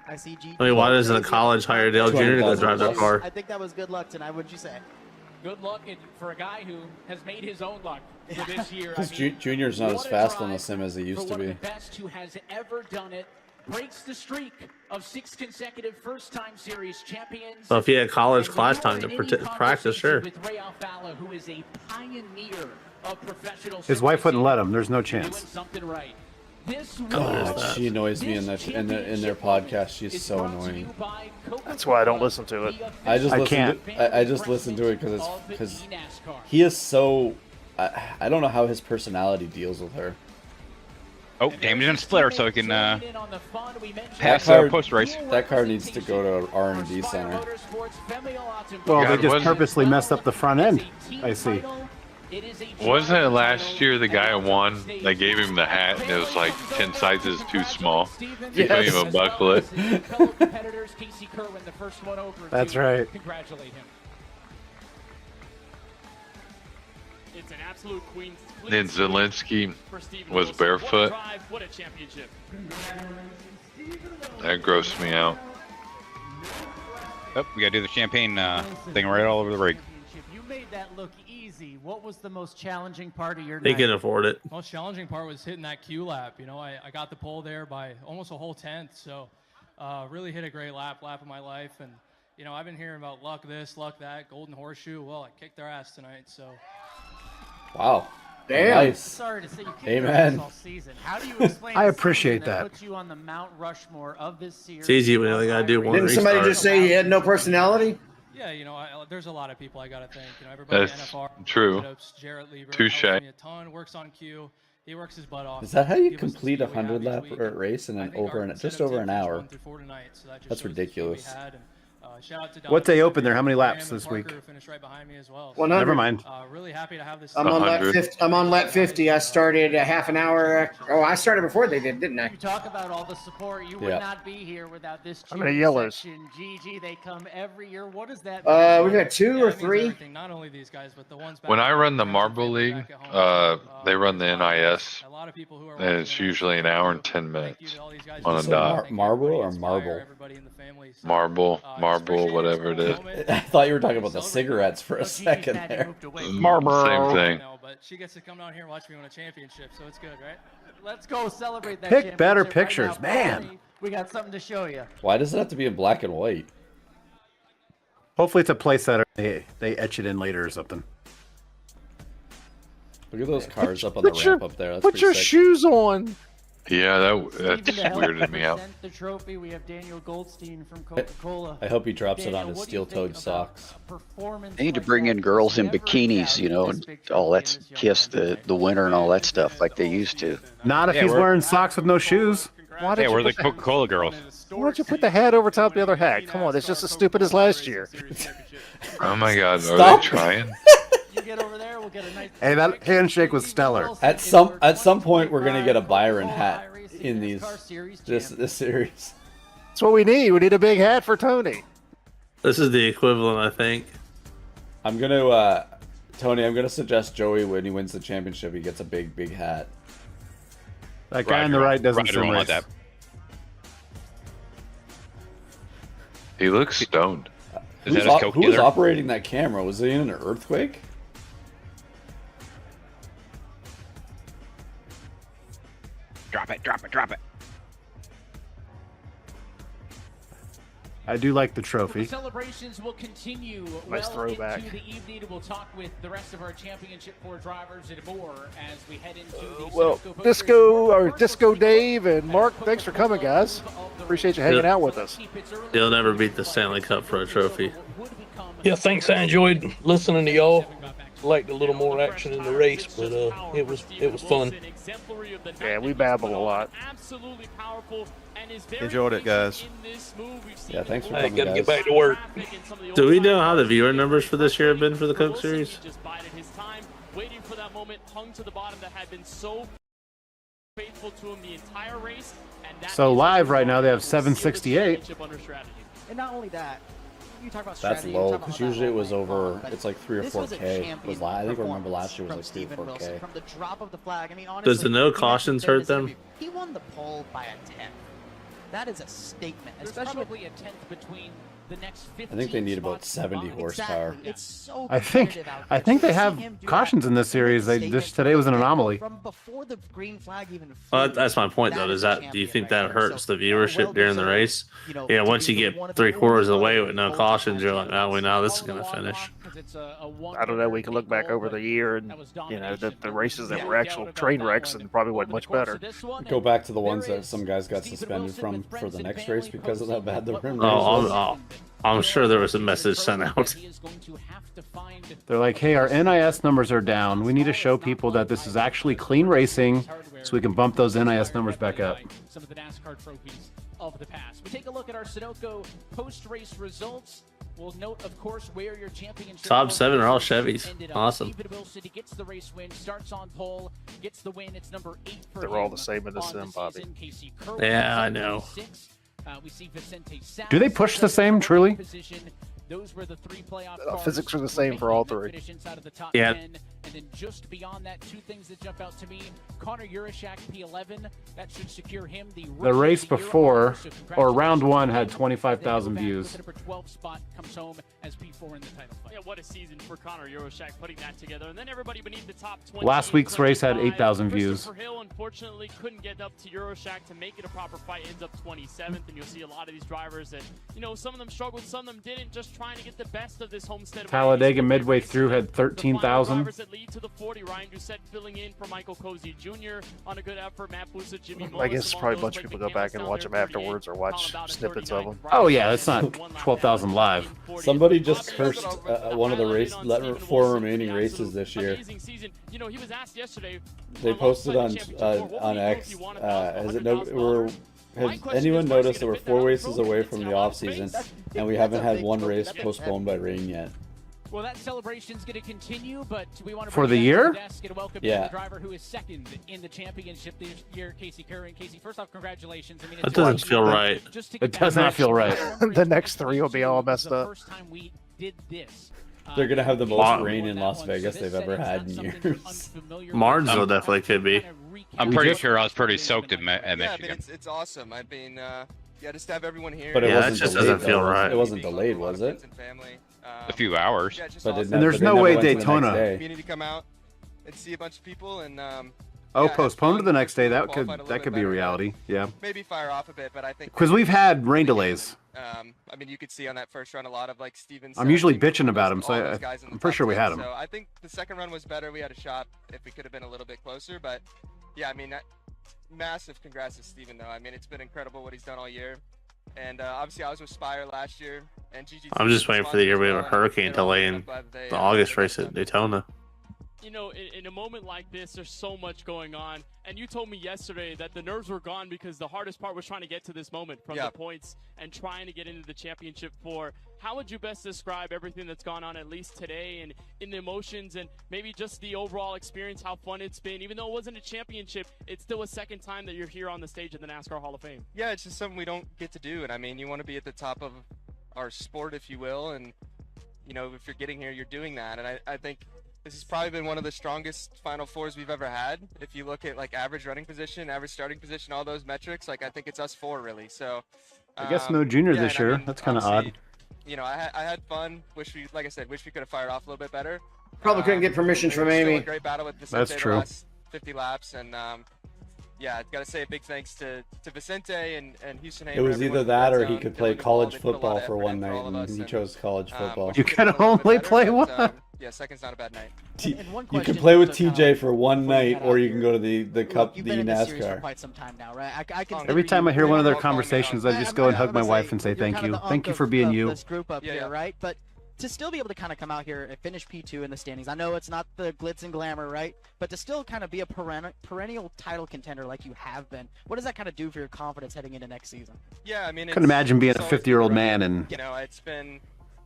I see G. I mean, why doesn't a college hire Dale Jr. to go drive that car? I think that was good luck tonight. What'd you say? Good luck for a guy who has made his own luck for this year. Because Junior's not as fast on the sim as he used to be. The best who has ever done it, breaks the streak of 6 consecutive first-time series champions. So if he had college class time to practice, sure. With Ray Alfala, who is a pioneer of professional. His wife wouldn't let him. There's no chance. Something right. She annoys me in their podcast. She's so annoying. That's why I don't listen to it. I just listen to it because he is so. I don't know how his personality deals with her. Oh, damage and splitter, so he can pass post race. That car needs to go to an R&D center. Well, they just purposely messed up the front end. I see. Wasn't it last year the guy won? They gave him the hat and it was like 10 sizes too small. He couldn't even buckle it. That's right. Congratulate him. It's an absolute queen's. Then Zelensky was barefoot. What a championship. That grossed me out. Oh, we gotta do the champagne thing right all over the rig. You made that look easy. What was the most challenging part of your night? They can afford it. Most challenging part was hitting that Q lap. You know, I got the pole there by almost a whole 10th, so really hit a great lap of my life. And you know, I've been hearing about luck this, luck that, golden horseshoe. Well, I kicked their ass tonight, so. Wow. Damn. Nice. Sorry to say you kicked Amen. all season. How do you explain I appreciate that. Puts you on the Mount Rushmore of this series? It's easy when you only gotta do one. Didn't somebody just say he had no personality? Yeah, you know, there's a lot of people I gotta thank. You know, everybody That's at NFR. true. Jarrett Lieber, Touche. helps me a ton, works on Q. He works his butt off. Is that how you complete a 100-lap race in just over an hour? That's ridiculous. What day open there? How many laps this week? Well, never mind. Really happy to have this. I'm on lap 50. I'm on lap 50. I started a half an hour. Oh, I started before they did, didn't I? You talk about all the support. You would not be here without this. How many yellows? GG, they come every year. What does that? We've got 2 or 3. Not only these guys, but the ones. When I run the Marble League, they run the NIS, and it's usually an hour and 10 minutes on a dot. Marble or marble? Marble, whatever it is. I thought you were talking about the cigarettes for a second there. Marble. Same thing. But she gets to come down here and watch me win a championship, so it's good, right? Let's go celebrate that. Pick better pictures, man. We got something to show you. Why does it have to be in black and white? Hopefully it's a place that they etch it in later or something. Look at those cars up on the ramp up there. That's put your sick. shoes on. Yeah, that Stephen to help weirded me out. present the trophy, we have Daniel Goldstein from Coca-Cola. I hope he drops it on Daniel, his what do you steel-toed think about socks. a performance They need to like bring that? in girls in Never bikinis, you know, and all that, kiss the winner and all that stuff like they used to. Not if he's wearing socks with no shoes. Why did Yeah, you we're the put Coca-Cola girls. Why don't you put the hat over top of the other hat? Come on, it's just as stupid as last year. Oh my God, are Stop. they trying? You get over there, we'll get a nice Hey, that handshake was stellar. At some point, we're gonna get a Byron hat in this series. That's what we need. We need a big hat for Tony. This is the equivalent, I think. I'm gonna Tony. I'm gonna suggest Joey when he wins the championship, he gets a big hat. That guy on the right doesn't Ryder seem won't want race. that. He looks stoned. Is that his coke Who was dealer? operating that camera? Was he in an earthquake? Drop it, drop it, drop it. I do like the The trophy. celebrations will continue Nice throwback. into the evening. We'll talk with the rest of our championship 4 drivers and more as we head into the Well, Sunoco Disco Dave and Mark, thanks for coming, guys. Appreciate you hanging out with us. He'll never beat the Stanley Cup for a trophy. Yeah, thanks. I enjoyed listening to y'all. Liked a little more action in the race, but it was fun. Yeah, we babbled a lot. Absolutely powerful and is very Enjoyed it, guys. in this move. We've seen Yeah, thanks for I coming, gotta guys. get back to work. Do we know how the viewer numbers for this year have been for the Coke Series? Just bided his time, waiting for that moment, hung to the bottom that had been so faithful to him the entire race. And that So is live the right now they have reason 768. championship under strategy. And not only that, you talk about That's strategy, low you talk because about usually it that was all night long, over. but It's like 3 or this was a 4K. champion I think I remember performance last year was from like 3 or Steven Wilson. 4K. From the drop of the flag, I mean, honestly, Does the no he had cautions to hurt say this them? interview. He won the pole by a 10th. That is a statement, There's especially with probably a 10th between the next 15 I think they need about spots 70 combined. horsepower. Exactly. It's so I think competitive out I there. think So they to see have him do cautions that in this series. This today was an anomaly. from before the green flag even flew, Well, that's my point, though. that Is is a that do you champion think right that there. hurts So, the viewership during the well-deserved, race? you know, Yeah, to once be you one get of the 3/4 of the only way with no multiple cautions, you're like, oh, we know this is All gonna the long finish. walk, 'cause it's a I don't know. We can look back over the year and the races that were actual train wrecks and probably wasn't much better. Go back to the ones that some guys got suspended from for the next race because of how bad the rim race Oh, was. I'm sure there was a message sent out. They're like, hey, our NIS numbers are down. We need to show people that this is actually clean racing so we can bump those NIS numbers back up. Some of the NASCAR trophies of the past. We take a look at our Sunoco post-race results. We'll note, of course, where your championship Top 7 are all Chevys. ended up. Awesome. Stephen Wilson gets the race win, starts on pole, gets the win. It's number 8 for They're him all the same in the on sim, Bobby. season. Casey Kerwin, Yeah, I know. 6. We see Vicente Do they push the same, truly? Those were the 3 playoff cars. Physics are the same for all 3. Finish inside of the top Yeah. 10. And then just beyond that, 2 things that jump out to me. Connor Urashak, P11. That should secure him the The race Rookie of the Year before, honor, so or round congratulations 1, to had him. 25,000 Then views. the number 12 spot comes home as P4 in the title fight. Yeah, what a season for Connor Urashak putting that together. And then everybody beneath the top 20. Last week's race had 25. 8,000 views. Christopher Hill unfortunately couldn't get up to Urashak to make it a proper fight. Ends up 27th, and you'll see a lot of these drivers that, some of them struggled, some of them didn't, just trying to get the best of this Homestead. Talladega midway through had 13,000. Drivers that lead to the 40. Ryan Doucette filling in for Michael Cozy Jr. on a good effort. Matt Busa, Jimmy I guess Mullis, probably a among bunch those, of people Blake go back McCandless and down watch there, them 38. afterwards or watch Colin Bowden, snippets of 39. them. Oh yeah, that's not 12,000 live. Somebody just cursed one of the 4 remaining races this year. Amazing season. He was asked yesterday. They posted on X. Has anyone noticed that we're 4 races away from the off season and we haven't had one race postponed by rain yet? Well, that celebration's going to continue, but we want to For bring the you back year? to the desk and welcome Yeah. the driver who is second in the championship this year, Casey Curran. Casey, first off, congratulations. I mean, That doesn't feel right. It does not feel right. The next 3 will be all messed up. First time we did this. They're gonna have the most Wow. rain in Las Vegas they've ever had in years. Martinsville definitely could be. I'm pretty sure I was pretty soaked at Yeah, I mean, Michigan. it's awesome. I mean, just to have everyone here. But it Yeah, that wasn't just delayed, doesn't feel though. right. It wasn't delayed, was it? Friends and family. A few hours. Yeah, just But awesome. And there's but they no never way went to the next Daytona. day. Community come out and see a bunch of people and Oh, yeah, have postponed to fun, the next day. That qualified a little could bit be better, reality. Yeah. maybe fire off a bit, but I think Because we've had rain delays. I mean, you could see on that first run a lot of like Steven. I'm usually Suggs and bitching about him, all so those guys in the I'm pretty top sure we 10. had him. So I think the second run was better. We had a shot if we could have been a little bit closer, but yeah, I mean, massive congrats to Steven, though. I mean, it's been incredible what he's done all year. And obviously, I was with Spire last year. And GGT I'm just waiting for the year we have a hurricane delay in the August race at Daytona. You know, in a moment like this, there's so much going on. And you told me yesterday that the nerves were gone because the hardest part was trying to get to this moment from the points and trying to get into the championship four. How would you best describe everything that's gone on, at least today, and in the emotions and maybe just the overall experience, how fun it's been? Even though it wasn't a championship, it's still a second time that you're here on the stage of the NASCAR Hall of Fame. Yeah, it's just something we don't get to do. And I mean, you want to be at the top of our sport, if you will. And, you know, if you're getting here, you're doing that. And I think this has probably been one of the strongest Final Fours we've ever had. If you look at like average running position, average starting position, all those metrics, like I think it's us four really. So I guess no junior this year. That's kind of odd. You know, I had fun. Wish we, like I said, wish we could have fired off a little bit better. Probably couldn't get permission from Amy. A great battle with Vicente. That's true. The last 50 laps, and yeah, I've got to say a big thanks to Vicente and Houston. It was either that or he could play college football for one night, and he chose college football. You can only play one. Yeah, second's not a bad night. You can play with TJ for one night, or you can go to the Cup, the eNascar. Quite some time now, right? I can Every time I hear one of their conversations, I just go and hug my wife and say thank you. Thank you for being you. This group up here, right? But to still be able to kind of come out here and finish P2 in the standings, I know it's not the glitz and glamour, right? But to still kind of be a perennial title contender like you have been, what does that kind of do for your confidence heading into next season? Yeah, I mean, I can imagine being a 50-year-old man and. You know, it's been.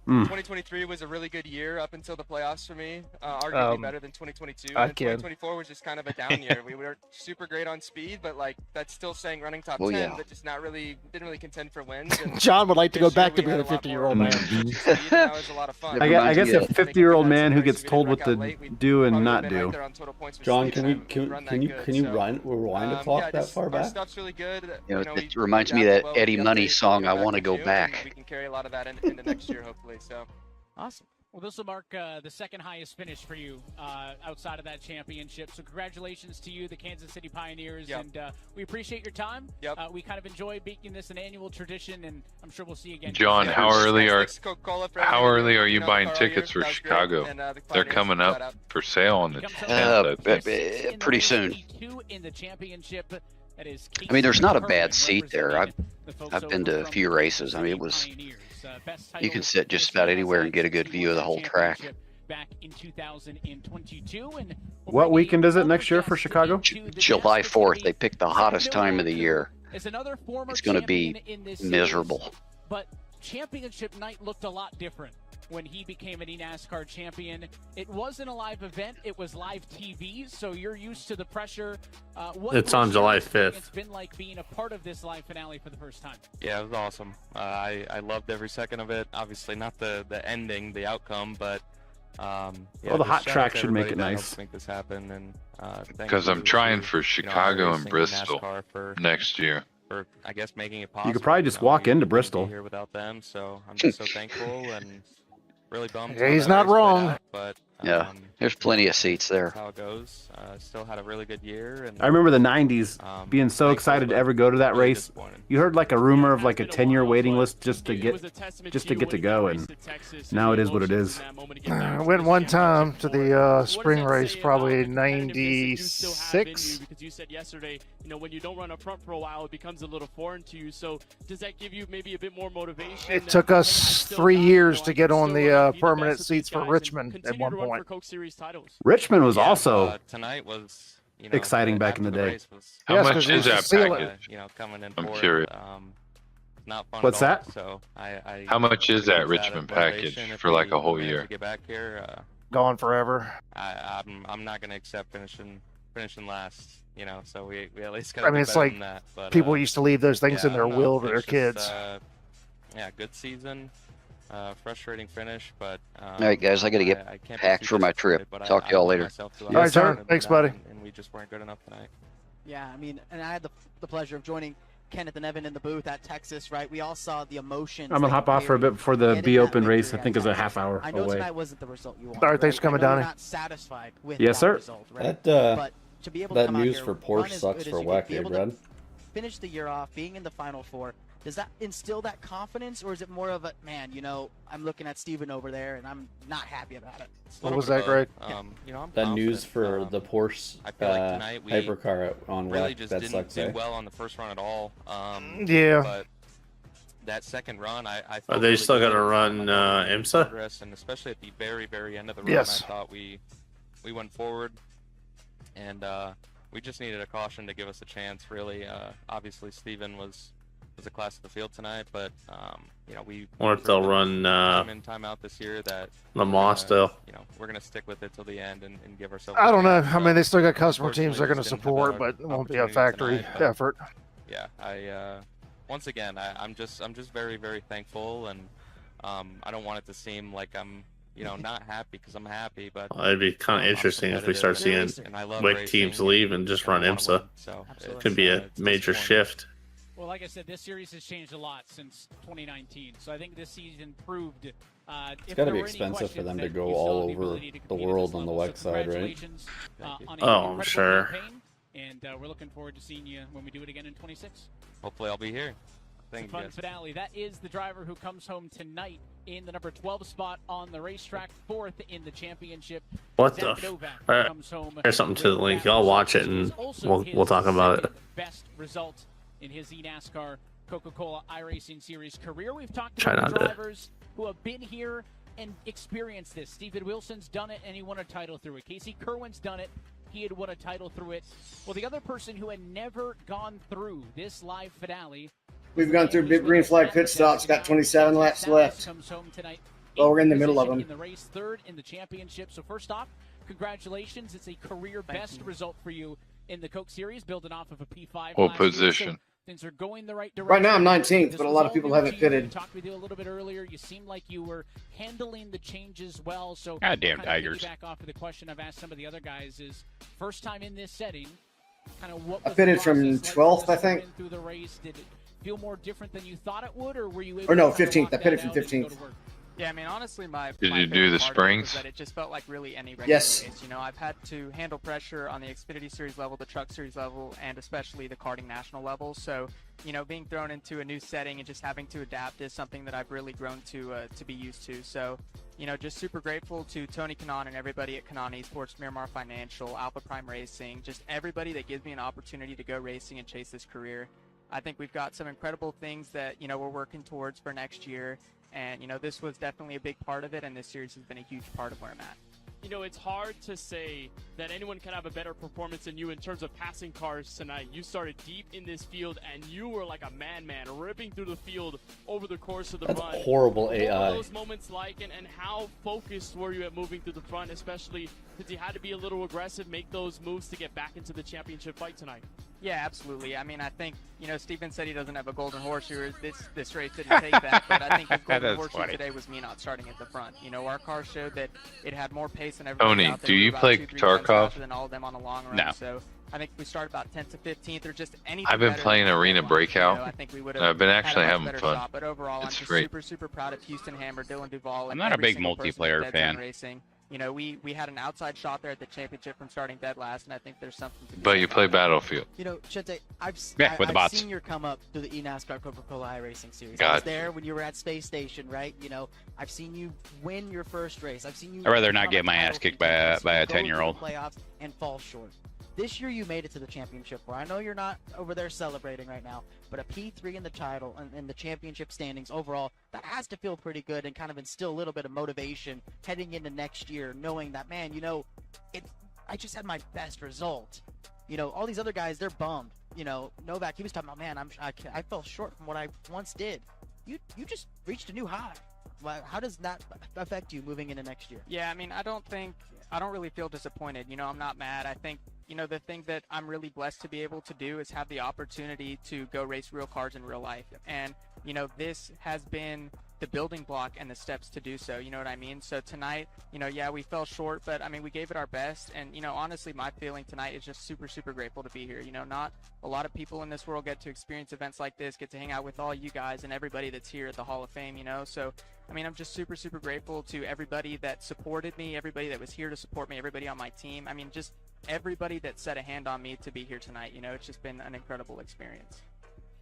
2023 was a really good year up until the playoffs for me, arguably better than 2022. And 2024 was just kind of a down year. We were super great on speed, but like that's still saying running top 10, but just not really didn't really contend for wins. And John would like to go back to being a 50-year-old man. That was a lot of fun. I guess a 50-year-old man who gets told what to do and not do. John, can you rewind a clock that far back? Stuff's really good. You know, it reminds me of that Eddie Money song, "I Want to Go Back." We can carry a lot of that into next year, hopefully. So awesome. Well, this will mark the second highest finish for you outside of that championship. So congratulations to you, the Kansas City Pioneers, and we appreciate your time. We kind of enjoy making this an annual tradition, and I'm sure we'll see you again. John, how early are you buying tickets for Chicago? They're coming up for sale on the 10th. Pretty soon. In the championship. I mean, there's not a bad seat there. I've been to a few races. I mean, it was. You can sit just about anywhere and get a good view of the whole track. Back in 2022, and what weekend is it next year for Chicago? July 4th. They picked the hottest time of the year. It's going to be miserable. But championship night looked a lot different when he became an eNascar champion. It wasn't a live event, it was live TV, so you're used to the pressure. It's on July 5th. It's been like being a part of this live finale for the first time. Yeah, it was awesome. I loved every second of it. Obviously not the ending, the outcome, but yeah, well, the hot track should make it nice. Make this happen, and because I'm trying for Chicago and Bristol next year. For, I guess, making it possible. You could probably just walk into Bristol. Here without them, so I'm just so thankful and really bummed. Yeah, he's not wrong. But yeah, there's plenty of seats there. That's how it goes. Still had a really good year. And I remember the '90s being so excited to ever go to that race. You heard like a rumor of like a 10-year waiting list just to get to go, and now it is what it is. I went one time to the spring race, probably '96. Because you said yesterday, you know, when you don't run up front for a while, it becomes a little foreign to you. So does that give you maybe a bit more motivation? It took us 3 years to get on the permanent seats for Richmond at one point. Richmond was also tonight was exciting back in the day. How much is that package? Coming in I'm curious. Not fun What's that? So how much is that Richmond package for like a whole year? Get back here. Gone forever. I'm not gonna accept finishing last. You know, so we at least got. I mean, it's like that, but, people used to leave those things in their will to their kids. Yeah, good season. Frustrating finish, but all right, guys, I got to get packed for my trip. Talk to y'all later. All right, John. Thanks, buddy. And we just weren't good enough tonight. Yeah, I mean, and I had the pleasure of joining Kenneth and Evan in the booth at Texas, right? We all saw the emotions. I'm gonna hop off for a bit before the B Open race. I think is a half hour I know away. tonight wasn't the result you wanted. All right, thanks for coming, Donnie. Not satisfied with yes, sir. Result, right? That to be able that to come news out for here, Porsche sucks for WEC, Brad. Finish the year off being in the Final Four, Does that instill that confidence, or is it more of a, man, you know, I'm looking at Steven over there and I'm not happy about it? What was that, Greg? You know, I'm That news confident. for the Porsche I feel like tonight we hypercar on really WEC, just that didn't sucks, do eh? well on the first run at all. Yeah. But that second run, I Are felt they really still good. gonna run I thought we made IMSA? progress, and especially at the very, very end of the run, Yes. I thought we went forward, and we just needed a caution to give us a chance. Really, obviously, Steven was a class of the field tonight, but you know, we Or if they'll run time in, time out this year that Le we're Mans gonna, still. you know, we're gonna stick with it till the end and give ourselves. I a don't know. chance. I mean, they still got customer Unfortunately, teams they're going to just didn't have support, that but it won't be a opportunity factory tonight, but effort. Yeah, I once again, I'm just very, very thankful, and I don't want it to seem like I'm, you know, not happy, because I'm happy, but It'd be kind of interesting if we start seeing WEC teams leave and just run IMSA. So Could be a major shift. Well, like I said, this series has changed a lot since 2019. So I think this season proved It's got to be expensive for them to go all over the world on the WEC side, right? Oh, I'm sure. And we're looking forward to seeing you when we do it again in 26. Hopefully I'll be here. Thank you, Fun guys. finale. That is the driver who comes home tonight in the number 12 spot on the racetrack, 4th in the championship. What Zach the? Novak comes home There's something to the with link. that I'll result, watch it which was and also we'll his talk about it. second best result in his eNascar Coca-Cola iRacing Series career. We've talked Try about not to. drivers who have been here and experienced this. Steven Wilson's done it, and he won a title through it. Casey Kerwin's done it. He had won a title through it. Well, the other person who had never gone through this live finale. We've gone through big green flag pit stops, got 27 laps left. Comes home tonight. Well, we're in the middle of them. In the race, 3rd in the championship. So first off, congratulations. It's a career best result for you in the Coke Series, building off of a P5 What last year. position? So things are going the right direction. Right now I'm 19th, This but a was lot of all people new haven't to you. fitted. We talked with you a little bit earlier. You seemed like you were handling the changes well. So Goddamn kind of Tigers. Back off of the question I've asked some of the other guys is first time in this setting. Kind of what I was fitted the from process like 12th, for I this think. win through the race? Did it feel more different than you thought it would, or were you able Or no, to kind of 15th. lock I pitted that from out and go 15th. to work? Yeah, I mean, honestly, my Did my you do favorite the part of it springs? was that it just felt like really any regular Yes. race. You know, I've had to handle pressure on the Xfinity Series level, the Truck Series level, and especially the karting national level. So, you know, being thrown into a new setting and just having to adapt is something that I've really grown to be used to. So, you know, just super grateful to Tony Kanaan and everybody at Kanaan Esports, Miramar Financial, Alpha Prime Racing, just everybody that gives me an opportunity to go racing and chase this career. I think we've got some incredible things that, you know, we're working towards for next year. And, you know, this was definitely a big part of it, and this series has been a huge part of where I'm at. You know, it's hard to say that anyone can have a better performance than you in terms of passing cars tonight. You started deep in this field, and you were like a man, ripping through the field over the course of the That's run. horrible What AI. were those moments like, and how focused were you at moving through the front, especially because you had to be a little aggressive, make those moves to get back into the championship fight tonight? Yeah, absolutely. I mean, I think, you know, Steven said he doesn't have a golden horseshoe. This race didn't take that, but I think his golden That's horseshoe funny. today was me not starting at the front. You know, our car showed that it had more pace than everybody Tony, out there. do We were you about play 2-3 Tarkov? tenths faster than all of them on the long run. No. So I think we started about 10th to 15th or just anything. I've been better playing than Arena everyone. Breakout. You know, I think we would and I've been had a actually much having better fun. shot, but overall, It's I'm just free. super proud of Houston Hammer, Dylan Duvall, I'm and not a every big single person multiplayer from Dead Zone fan. Racing. You know, we had an outside shot there at the championship from starting dead last, and I think there's something to be But said you about play that. Battlefield. You know, Chente, I've Yeah, with the bots. seen your come up through the eNascar Coca-Cola iRacing Series. I God. was there when you were at Space Station, right? You know, I've seen you win your first race. I've seen you. I'd rather not become get my title ass kicked contender. by I've seen you a go through the 10-year-old. playoffs and fall short. This year you made it to the championship, where I know you're not over there celebrating right now, but a P3 in the title and in the championship standings overall, that has to feel pretty good and kind of instill a little bit of motivation heading into next year, knowing that, man, you know, I just had my best result. You know, all these other guys, they're bummed. You know, Novak, he was talking about, man, I fell short from what I once did. You just reached a new high. How does that affect you moving into next year? Yeah, I mean, I don't really feel disappointed. You know, I'm not mad. I think, you know, the thing that I'm really blessed to be able to do is have the opportunity to go race real cars in real life. And, you know, this has been the building block and the steps to do so. You know what I mean? So tonight, you know, yeah, we fell short, but I mean, we gave it our best. And, you know, honestly, my feeling tonight is just super grateful to be here. You know, not a lot of people in this world get to experience events like this, get to hang out with all you guys and everybody that's here at the Hall of Fame, you know? So, I mean, I'm just super grateful to everybody that supported me, everybody that was here to support me, everybody on my team. I mean, just everybody that set a hand on me to be here tonight. You know, it's just been an incredible experience.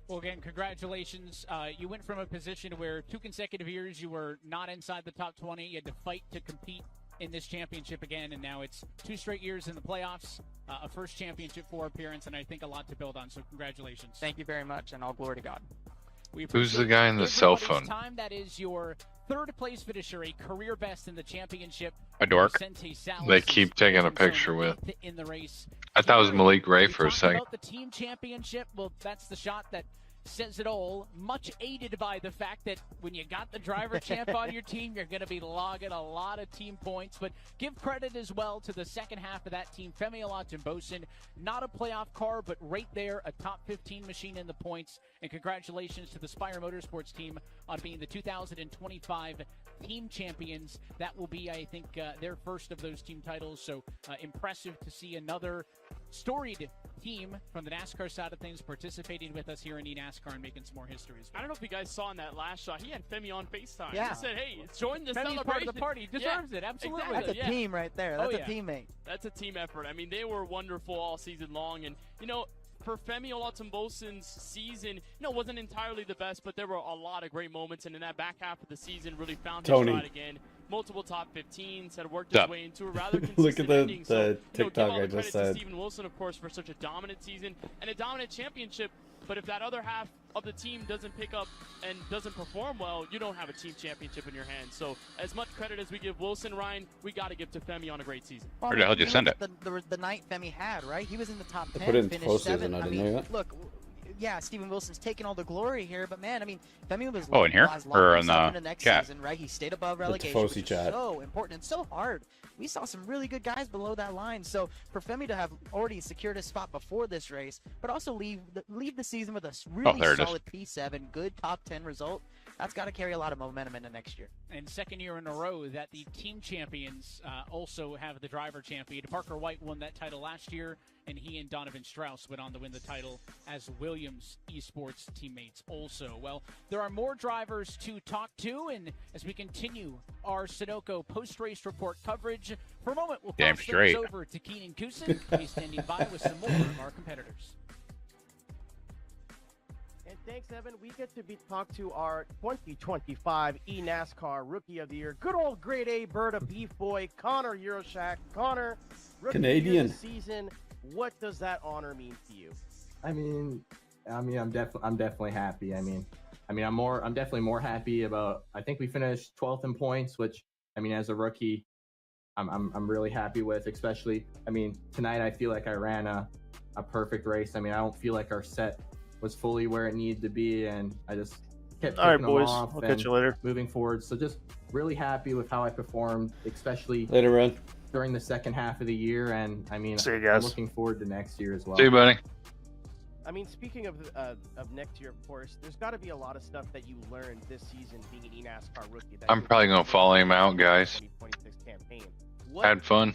Well, again, congratulations. You went from a position where 2 consecutive years you were not inside the top 20. You had to fight to compete in this championship again, and now it's 2 straight years in the playoffs, a first championship 4 appearance, and I think a lot to build on. So congratulations. Thank you very much, and all glory to God. Who's the guy in the cell phone? Time. That is your 3rd place finisher, a career best in the championship. A dork. They keep taking a picture with. In the race. I thought it was Malik Ray for a second. About the team championship, well, that's the shot that says it all, much aided by the fact that when you got the driver champ on your team, you're going to be logging a lot of team points. But give credit as well to the second half of that team, Femi Olatunbosun, not a playoff car, but right there, a top 15 machine in the points. And congratulations to the Spire Motorsports team on being the 2025 team champions. That will be, I think, their first of those team titles. So impressive to see another storied team from the NASCAR side of things participating with us here in eNascar and making some more history as well. I don't know if you guys saw in that last shot, he had Femi on FaceTime. Yeah. He said, hey, join the Femi's celebration. part of the party. He deserves it. Absolutely. Exactly. That's a team right there. That's a teammate. That's a team effort. I mean, they were wonderful all season long. And, you know, for Femi Olatunbosun's season, wasn't entirely the best, but there were a lot of great moments. And in that back half of the season, really found his stride again. Multiple top 15s, had worked his way into a rather consistent Look at the ending. So, TikTok give all I the just credit said. to Steven Wilson, of course, for such a dominant season and a dominant championship. But if that other half of the team doesn't pick up and doesn't perform well, you don't have a team championship in your hands. So as much credit as we give Wilson, Ryan, we got to give to Femi on a great season. Where the hell did you send it? The night Femi had, right? He was in the top 10. put it in finished postseason, 7th. I didn't know that. Look, yeah, Steven Wilson's taking all the glory here, but man, I mean, Femi was in here or in the the next chat? season, right? He stayed above relegation, which is so important and so hard. We saw some really good guys below that line. So for Femi to have already secured a spot before this race, but also leave the season with a really solid P7, good top 10 result, that's got to carry a lot of momentum into next year. And second year in a row that the team champions also have the driver champion. Parker White won that title last year, and he and Donovan Strauss went on to win the title as Williams Esports teammates also. Well, there are more drivers to talk to, and as we continue our Sunoco post-race report coverage, for a moment we'll pass things over to Keenan Kusin. He's standing by with some more of our competitors. And thanks, Evan. We get to talk to our 2025 eNascar Rookie of the Year. Good old grade A bird of beef boy, Connor Euroshak. Connor, Rookie Canadian of the Year this season. What does that honor mean to you? I'm definitely happy. I'm definitely more happy about. I think we finished 12th in points, which as a rookie, I'm really happy with. Especially, tonight I feel like I ran a perfect race. I don't feel like our set was fully where it needed to be, and I just kept picking them off. I'll catch you later. Moving forward, so just really happy with how I performed, especially later, Ron. During the second half of the year, and see you guys. I'm looking forward to next year as well. See you, buddy. Speaking of next year, of course, there's got to be a lot of stuff that you learned this season being an eNascar rookie. I'm probably gonna follow him out, guys. Had fun.